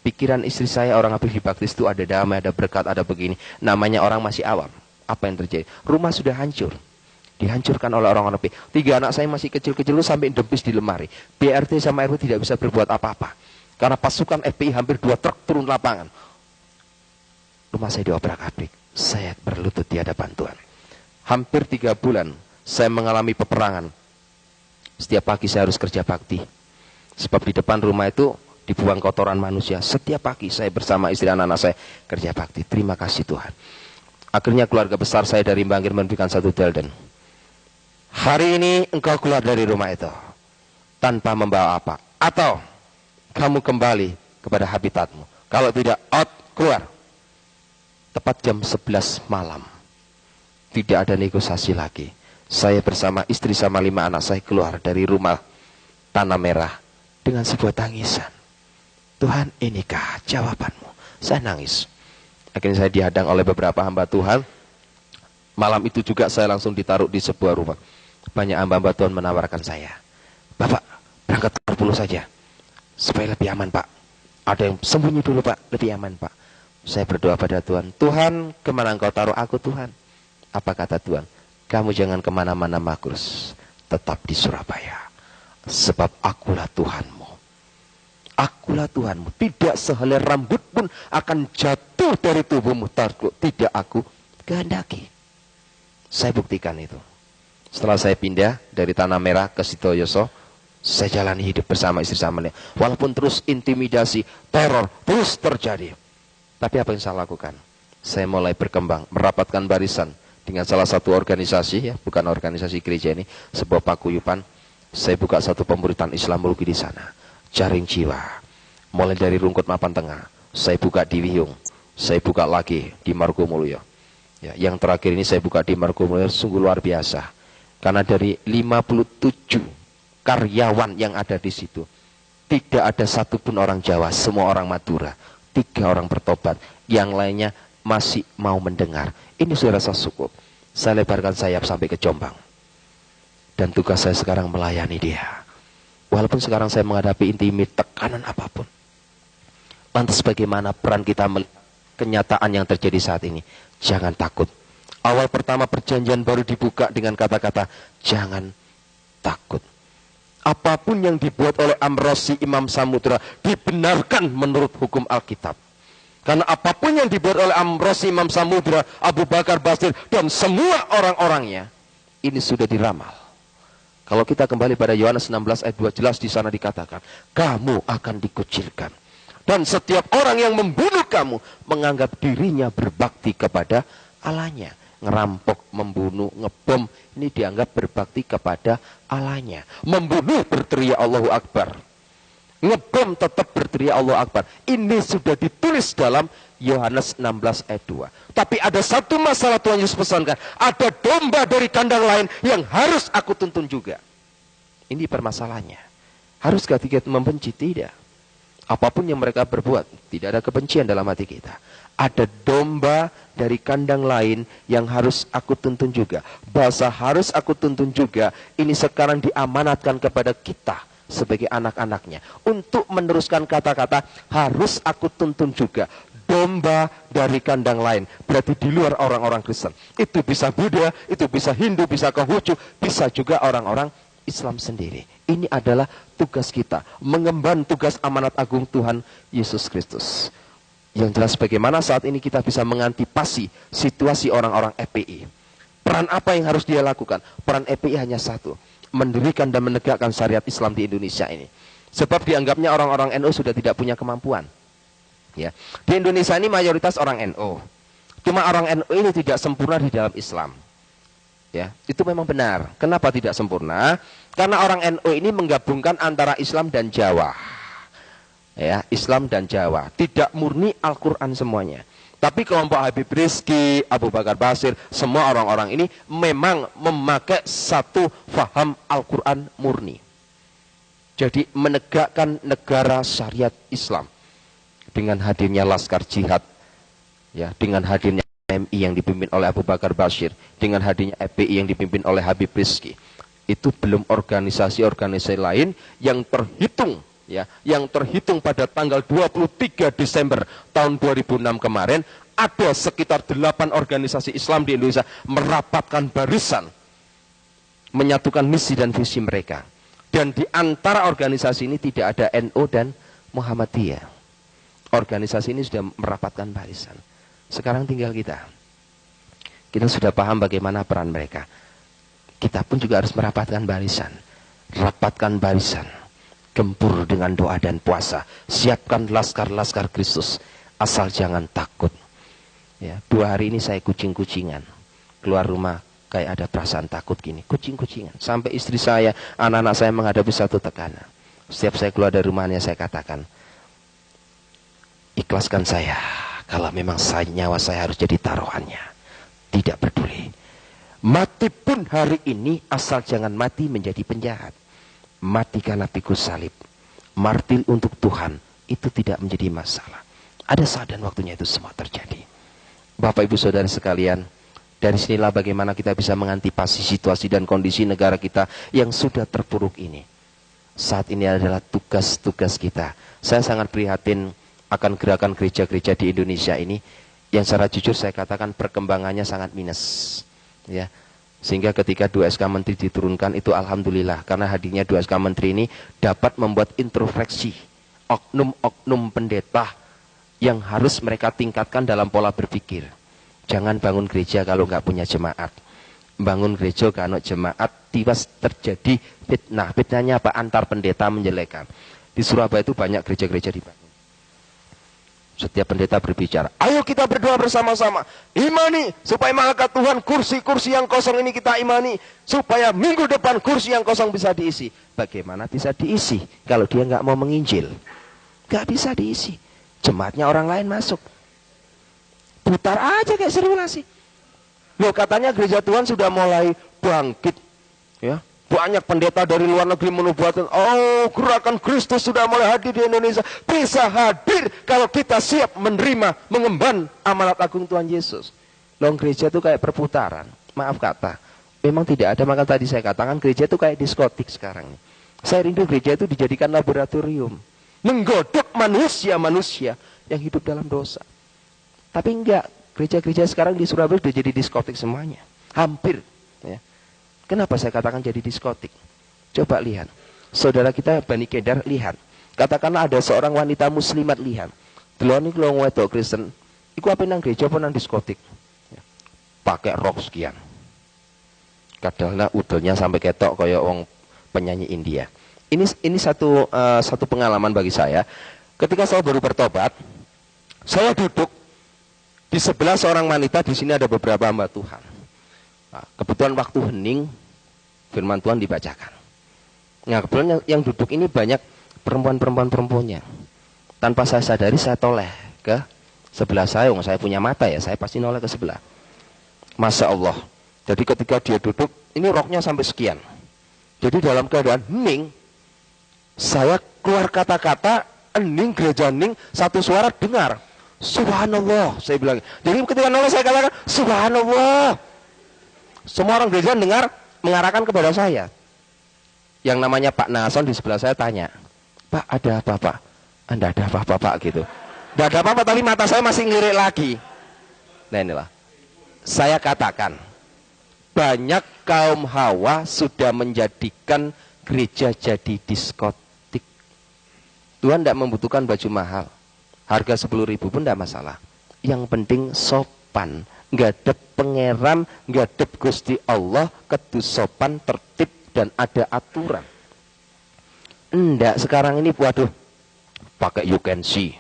Pikiran istri saya, orang habis dibaptis itu ada damai, ada berkat, ada begini. Namanya orang masih awam. Apa yang terjadi? Rumah sudah hancur. Dihancurkan oleh orang-orang FPI. 3 anak saya masih kecil-kecil itu sampai dempis di lemari. BRT sama RW tidak bisa berbuat apa-apa. Karena pasukan FPI hampir 2 truk turun lapangan. Rumah saya diobrak-abrik. Saya berlutut di hadapan Tuhan. Hampir 3 bulan saya mengalami peperangan. Setiap pagi saya harus kerja bakti. Sebab di depan rumah itu dibuang kotoran manusia. Setiap pagi saya bersama istri anak-anak saya kerja bakti. Terima kasih Tuhan. Akhirnya keluarga besar saya dari Bangkir memberikan 1 delden. Hari ini engkau keluar dari rumah itu tanpa membawa apa. Atau kamu kembali kepada habitatmu. Kalau tidak, out, keluar. Tepat jam 11 malam. Tidak ada negosiasi lagi. Saya bersama istri sama 5 anak saya keluar dari rumah Tanah Merah dengan sebuah tangisan. Tuhan, inikah jawabanmu? Saya nangis. Akhirnya saya dihadang oleh beberapa hamba Tuhan. Malam itu juga saya langsung ditaruh di sebuah rumah. Banyak hamba-hamba Tuhan menawarkan saya, Bapak berangkat ke Pulau saja supaya lebih aman Pak. Ada yang sembunyi dulu Pak, lebih aman Pak. Saya berdoa pada Tuhan, Tuhan kemana engkau taruh aku Tuhan? Apa kata Tuhan? Kamu jangan kemana-mana Markus, tetap di Surabaya. Sebab akulah Tuhanmu. Akulah Tuhanmu. Tidak sehelai rambut pun akan jatuh dari tubuhmu. Tidak aku kehendaki. Saya buktikan itu. Setelah saya pindah dari Tanah Merah ke Sitoyoso, saya jalani hidup bersama istri sama. Walaupun terus intimidasi, teror, terus terjadi. Tapi apa yang saya lakukan? Saya mulai berkembang, merapatkan barisan dengan salah satu organisasi, ya, bukan organisasi gereja ini, sebuah paguyuban. Saya buka satu pemuritan Islamologi di sana. Jaring jiwa. Mulai dari Rungkut Mapan Tengah, saya buka di Wiyung, saya buka lagi di Margomulyo. Ya, yang terakhir ini saya buka di Margomulyo sungguh luar biasa. Karena dari 57 karyawan yang ada di situ, tidak ada satupun orang Jawa, semua orang Madura. 3 orang bertobat, yang lainnya masih mau mendengar. Ini sudah rasa cukup. Saya lebarkan sayap sampai ke Jombang. Dan tugas saya sekarang melayani dia. Walaupun sekarang saya menghadapi intimid, tekanan apapun. Lantas bagaimana peran kita melihat kenyataan yang terjadi saat ini? Jangan takut. Awal pertama perjanjian baru dibuka dengan kata-kata, jangan takut. Apapun yang dibuat oleh Amrosi Imam Samudra dibenarkan menurut hukum Alkitab. Karena apapun yang dibuat oleh Amrosi Imam Samudra, Abu Bakar Basir, dan semua orang-orangnya, ini sudah diramal. Kalau kita kembali pada Yohanes 16 ayat 2, jelas di sana dikatakan, kamu akan dikucilkan. Dan setiap orang yang membunuh kamu menganggap dirinya berbakti kepada Allahnya. Ngerampok, membunuh, ngebom, ini dianggap berbakti kepada Allahnya. Membunuh berteriak Allahu Akbar. Ngebom tetap berteriak Allahu Akbar. Ini sudah ditulis dalam Yohanes 16 ayat 2. Tapi ada satu masalah Tuhan Yesus pesankan. Ada domba dari kandang lain yang harus aku tuntun juga. Ini permasalahannya. Haruskah kita membenci? Tidak. Apapun yang mereka berbuat, tidak ada kebencian dalam hati kita. Ada domba dari kandang lain yang harus aku tuntun juga. Bahasa harus aku tuntun juga, ini sekarang diamanatkan kepada kita sebagai anak-anaknya. Untuk meneruskan kata-kata, harus aku tuntun juga. Domba dari kandang lain, berarti di luar orang-orang Kristen. Itu bisa Buddha, itu bisa Hindu, bisa Konghucu, bisa juga orang-orang Islam sendiri. Ini adalah tugas kita, mengemban tugas amanat agung Tuhan Yesus Kristus. Yang jelas bagaimana saat ini kita bisa mengantisipasi situasi orang-orang FPI. Peran apa yang harus dia lakukan? Peran FPI hanya satu, mendirikan dan menegakkan syariat Islam di Indonesia ini. Sebab dianggapnya orang-orang NU sudah tidak punya kemampuan. Ya. Di Indonesia ini mayoritas orang NU. Cuma orang NU ini tidak sempurna di dalam Islam. Ya, itu memang benar. Kenapa tidak sempurna? Karena orang NU ini menggabungkan antara Islam dan Jawa. Ya, Islam dan Jawa. Tidak murni Al-Quran semuanya. Tapi kelompok Habib Rizki, Abu Bakar Basir, semua orang-orang ini memang memakai satu faham Al-Quran murni. Jadi menegakkan negara syariat Islam. Dengan hadirnya Laskar Jihad. Ya, dengan hadirnya MI yang dipimpin oleh Abu Bakar Basir, dengan hadirnya FPI yang dipimpin oleh Habib Rizki, itu belum organisasi-organisasi lain yang terhitung, ya, yang terhitung pada tanggal 23 Desember tahun 2006 kemarin, ada sekitar 8 organisasi Islam di Indonesia merapatkan barisan, menyatukan misi dan visi mereka. Dan di antara organisasi ini tidak ada NU dan Muhammadiyah. Organisasi ini sudah merapatkan barisan. Sekarang tinggal kita. Kita sudah paham bagaimana peran mereka. Kita pun juga harus merapatkan barisan. Rapatkan barisan. Gempur dengan doa dan puasa. Siapkan laskar-laskar Kristus. Asal jangan takut. Ya, 2 hari ini saya kucing-kucingan. Keluar rumah kayak ada perasaan takut gini. Kucing-kucingan. Sampai istri saya, anak-anak saya menghadapi satu tekanan. Setiap saya keluar dari rumahnya saya katakan, ikhlaskan saya. Kalau memang nyawa saya harus jadi taruhannya. Tidak peduli. Mati pun hari ini asal jangan mati menjadi penjahat. Mati karena pikul salib. Martir untuk Tuhan. Itu tidak menjadi masalah. Ada saat dan waktunya itu semua terjadi. Bapak Ibu Saudara sekalian. Dari sinilah bagaimana kita bisa mengantisipasi situasi dan kondisi negara kita yang sudah terpuruk ini. Saat ini adalah tugas-tugas kita. Saya sangat prihatin akan gerakan gereja-gereja di Indonesia ini yang secara jujur saya katakan perkembangannya sangat minus, ya. Sehingga ketika 2 SK Menteri diturunkan itu alhamdulillah, karena hadirnya 2 SK Menteri ini dapat membuat introspeksi oknum-oknum pendeta yang harus mereka tingkatkan dalam pola berpikir. Jangan bangun gereja kalau nggak punya jemaat. Bangun gereja kalau jemaat tiba terjadi fitnah. Fitnahnya apa? Antar pendeta menjelekan. Di Surabaya itu banyak gereja-gereja dibangun. Setiap pendeta berbicara, ayo kita berdoa bersama-sama, imani supaya malaikat Tuhan kursi-kursi yang kosong ini kita imani, supaya minggu depan kursi yang kosong bisa diisi. Bagaimana bisa diisi kalau dia nggak mau menginjil? Gak bisa diisi. Jemaatnya orang lain masuk. Putar aja kayak sirkulasi. Loh, katanya gereja Tuhan sudah mulai bangkit. Ya, banyak pendeta dari luar negeri menubuatkan, oh, gerakan Kristus sudah mulai hadir di Indonesia. Bisa hadir kalau kita siap menerima, mengemban amanat agung Tuhan Yesus. Loh, gereja itu kayak perputaran. Maaf kata, memang tidak ada. Maka tadi saya katakan gereja itu kayak diskotik sekarang. Saya rindu gereja itu dijadikan laboratorium, menggodok manusia-manusia yang hidup dalam dosa. Tapi enggak, gereja-gereja sekarang di Surabaya sudah jadi diskotik semuanya. Hampir. Ya. Kenapa saya katakan jadi diskotik? Coba lihat. Saudara kita Bani Kedar, lihat. Katakanlah ada seorang wanita muslimat, lihat. Delon iki lho wedok Kristen. Iku apa nang gereja apa nang diskotik? Ya. Pakai rok sekian. Kadanglah udolnya sampai ketok kayak wong penyanyi India. Ini satu pengalaman bagi saya. Ketika saya baru bertobat, saya duduk di sebelah seorang wanita. Di sini ada beberapa hamba Tuhan. Nah, kebetulan waktu hening, firman Tuhan dibacakan. Nah, kebetulan yang duduk ini banyak perempuannya. Tanpa saya sadari, saya toleh ke sebelah saya. Saya punya mata ya, saya pasti noleh ke sebelah. Masya Allah. Jadi ketika dia duduk, ini roknya sampai sekian. Jadi dalam keadaan hening, saya keluar kata-kata, hening, gereja hening, satu suara dengar. Subhanallah, saya bilang. Jadi ketika noleh saya katakan, Subhanallah. Semua orang gereja dengar, mengarahkan kepada saya. Yang namanya Pak Nason di sebelah saya tanya, Pak, ada apa Pak? Anda ada apa Pak gitu. Tidak ada apa-apa, tapi mata saya masih ngelirik lagi. Nah inilah, saya katakan, banyak kaum Hawa sudah menjadikan gereja jadi diskotik. Tuhan tidak membutuhkan baju mahal. Harga 10.000 pun tidak masalah. Yang penting sopan, ngadep pangeran, ngadep Gusti Allah, kudu sopan, tertib dan ada aturan. Enggak, sekarang ini waduh, pakai you can see.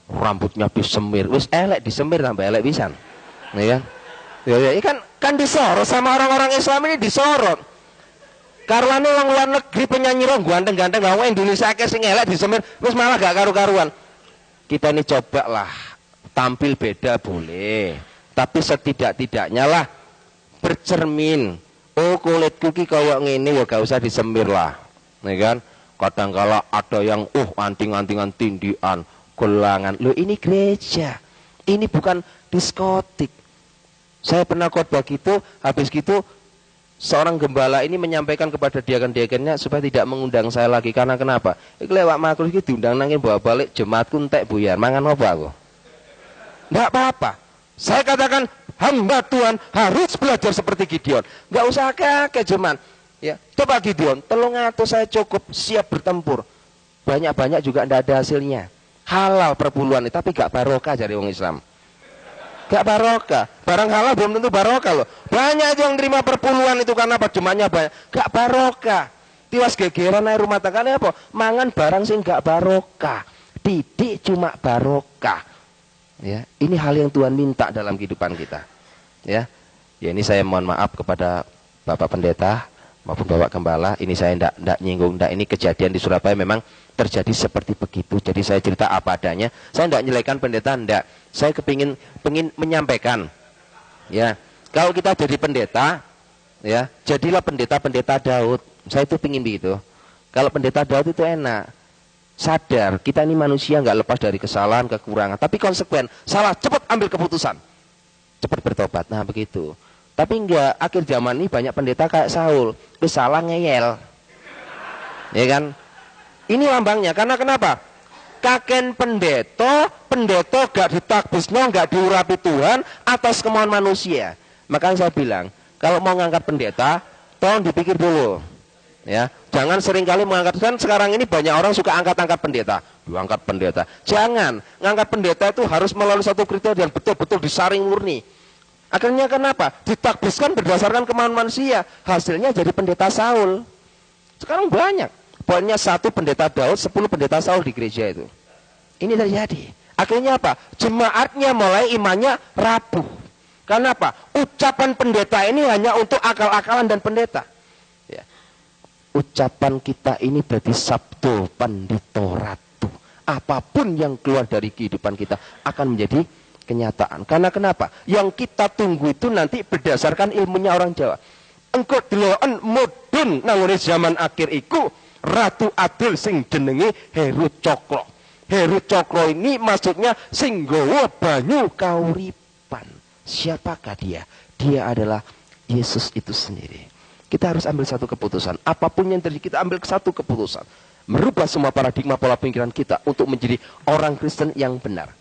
Rambutnya disemir, wis elek disemir tambah elek pisan. Ya kan? Ya kan disorot sama orang-orang Islam ini disorot. Karuane wong luar negeri penyanyi rong ganteng-ganteng, wong Indonesia akeh sing elek disemir, wis malah gak karu-karuan. Kita ini cobalah tampil beda boleh, tapi setidak-tidaknya lah bercermin. Oh, kulitku ki kaya ngene ya gak usah disemir lah. Ya kan? Kadang-kala ada yang anting-antingan tindian, gelangan. Loh, ini gereja. Ini bukan diskotik. Saya pernah khotbah gitu, habis gitu seorang gembala ini menyampaikan kepada diaken-diakennya supaya tidak mengundang saya lagi. Karena kenapa? Iki lewat makhluk iki diundang nangin bawa balik jemaatku entek buyar. Mangan apa aku? Enggak apa-apa. Saya katakan hamba Tuhan harus belajar seperti Gideon. Enggak usah kakek jemaat. Ya, coba Gideon, 300 saya cukup siap bertempur. Banyak-banyak juga enggak ada hasilnya. Halal perpuluhan tapi gak barokah dari orang Islam. Gak barokah. Barang halal belum tentu barokah loh. Banyak yang terima perpuluhan itu karena apa? Jemaahnya banyak. Gak barokah. Tiwas gegeran air rumah tangganya apa? Mangan barang sing gak barokah. Didik cuma barokah. Ya, ini hal yang Tuhan minta dalam kehidupan kita. Ya, ini saya mohon maaf kepada Bapak Pendeta maupun Bapak Gembala. Ini saya tidak nyinggung. Ini kejadian di Surabaya memang terjadi seperti begitu. Jadi saya cerita apa adanya. Saya tidak nyelekan pendeta, tidak. Saya pengen menyampaikan, ya, kalau kita jadi pendeta, ya, jadilah pendeta Daud. Saya itu pengen begitu. Kalau pendeta Daud itu enak, sadar kita ini manusia nggak lepas dari kesalahan, kekurangan, tapi konsekuen. Salah, cepat ambil keputusan, cepat bertobat. Nah begitu. Tapi enggak, akhir zaman ini banyak pendeta kayak Saul, salah ngeyel, ya kan? Ini lambangnya. Karena kenapa? Kaken pendeta gak ditakbisno, gak diurapi Tuhan atas kemauan manusia. Makanya saya bilang, kalau mau ngangkat pendeta, tolong dipikir dulu. Ya, jangan seringkali mengangkat. Kan sekarang ini banyak orang suka angkat-angkat pendeta. Diangkat pendeta. Jangan, ngangkat pendeta itu harus melalui satu kriteria yang betul-betul disaring murni. Akhirnya kenapa? Ditakbiskan berdasarkan kemauan manusia. Hasilnya jadi pendeta Saul. Sekarang banyak. Pokoknya 1 pendeta Daud, 10 pendeta Saul di gereja itu. Ini terjadi. Akhirnya apa? Jemaatnya mulai imannya rapuh. Karena apa? Ucapan pendeta ini hanya untuk akal-akalan dan pendeta. Ya. Ucapan kita ini berarti sabdo pandito ratu. apapun yang keluar dari kehidupan kita akan menjadi kenyataan. Karena kenapa? Yang kita tunggu itu nanti berdasarkan ilmunya orang Jawa. Engko deloken mudhun nangone zaman akhir iku Ratu Adil sing jenenge Heru Cokro. Heru Cokro ini maksudnya sing nggawa banyu kauripan. Siapakah dia? Dia adalah Yesus itu sendiri. Kita harus ambil satu keputusan. Apapun yang terjadi, kita ambil satu keputusan. Merubah semua paradigma pola pikiran kita untuk menjadi orang Kristen yang benar.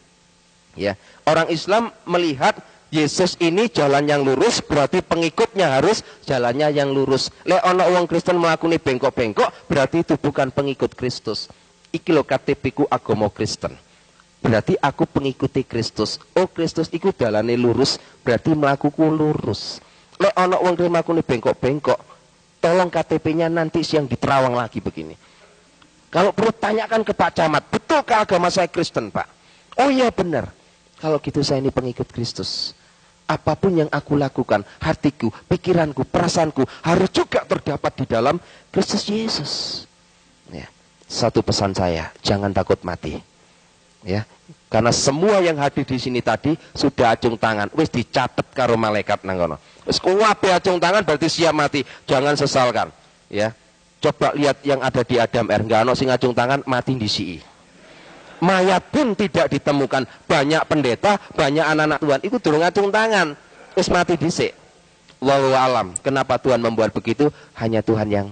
Ya, orang Islam melihat Yesus ini jalan yang lurus, berarti pengikutnya harus jalannya yang lurus. Lek ana wong Kristen mlakune bengkok-bengkok, berarti itu bukan pengikut Kristus. Iki lho KTP-ku agama Kristen. Berarti aku pengikuti Kristus. Oh, Kristus iku dalane lurus, berarti mlakuku lurus. Lek ana wong mlakune bengkok-bengkok, tolong KTP-nya nanti siang diterawang lagi begini. Kalau perlu tanyakan ke Pak Camat, betulkah agama saya Kristen, Pak? Oh iya benar. Kalau gitu saya ini pengikut Kristus. Apapun yang aku lakukan, hatiku, pikiranku, perasaanku harus juga terdapat di dalam Kristus Yesus. Ya. Satu pesan saya, jangan takut mati. Ya. Karena semua yang hadir di sini tadi sudah acung tangan, wis dicatat karo malaikat nang kono. Wis kuwabe acung tangan berarti siap mati. Jangan sesalkan. Ya. Coba lihat yang ada di Adam R, enggak ono sing acung tangan mati ndisiki. Mayat pun tidak ditemukan. Banyak pendeta, banyak anak-anak Tuhan itu durung ngacung tangan, terus mati dhisik. Wallahu alam. Kenapa Tuhan membuat begitu? Hanya Tuhan yang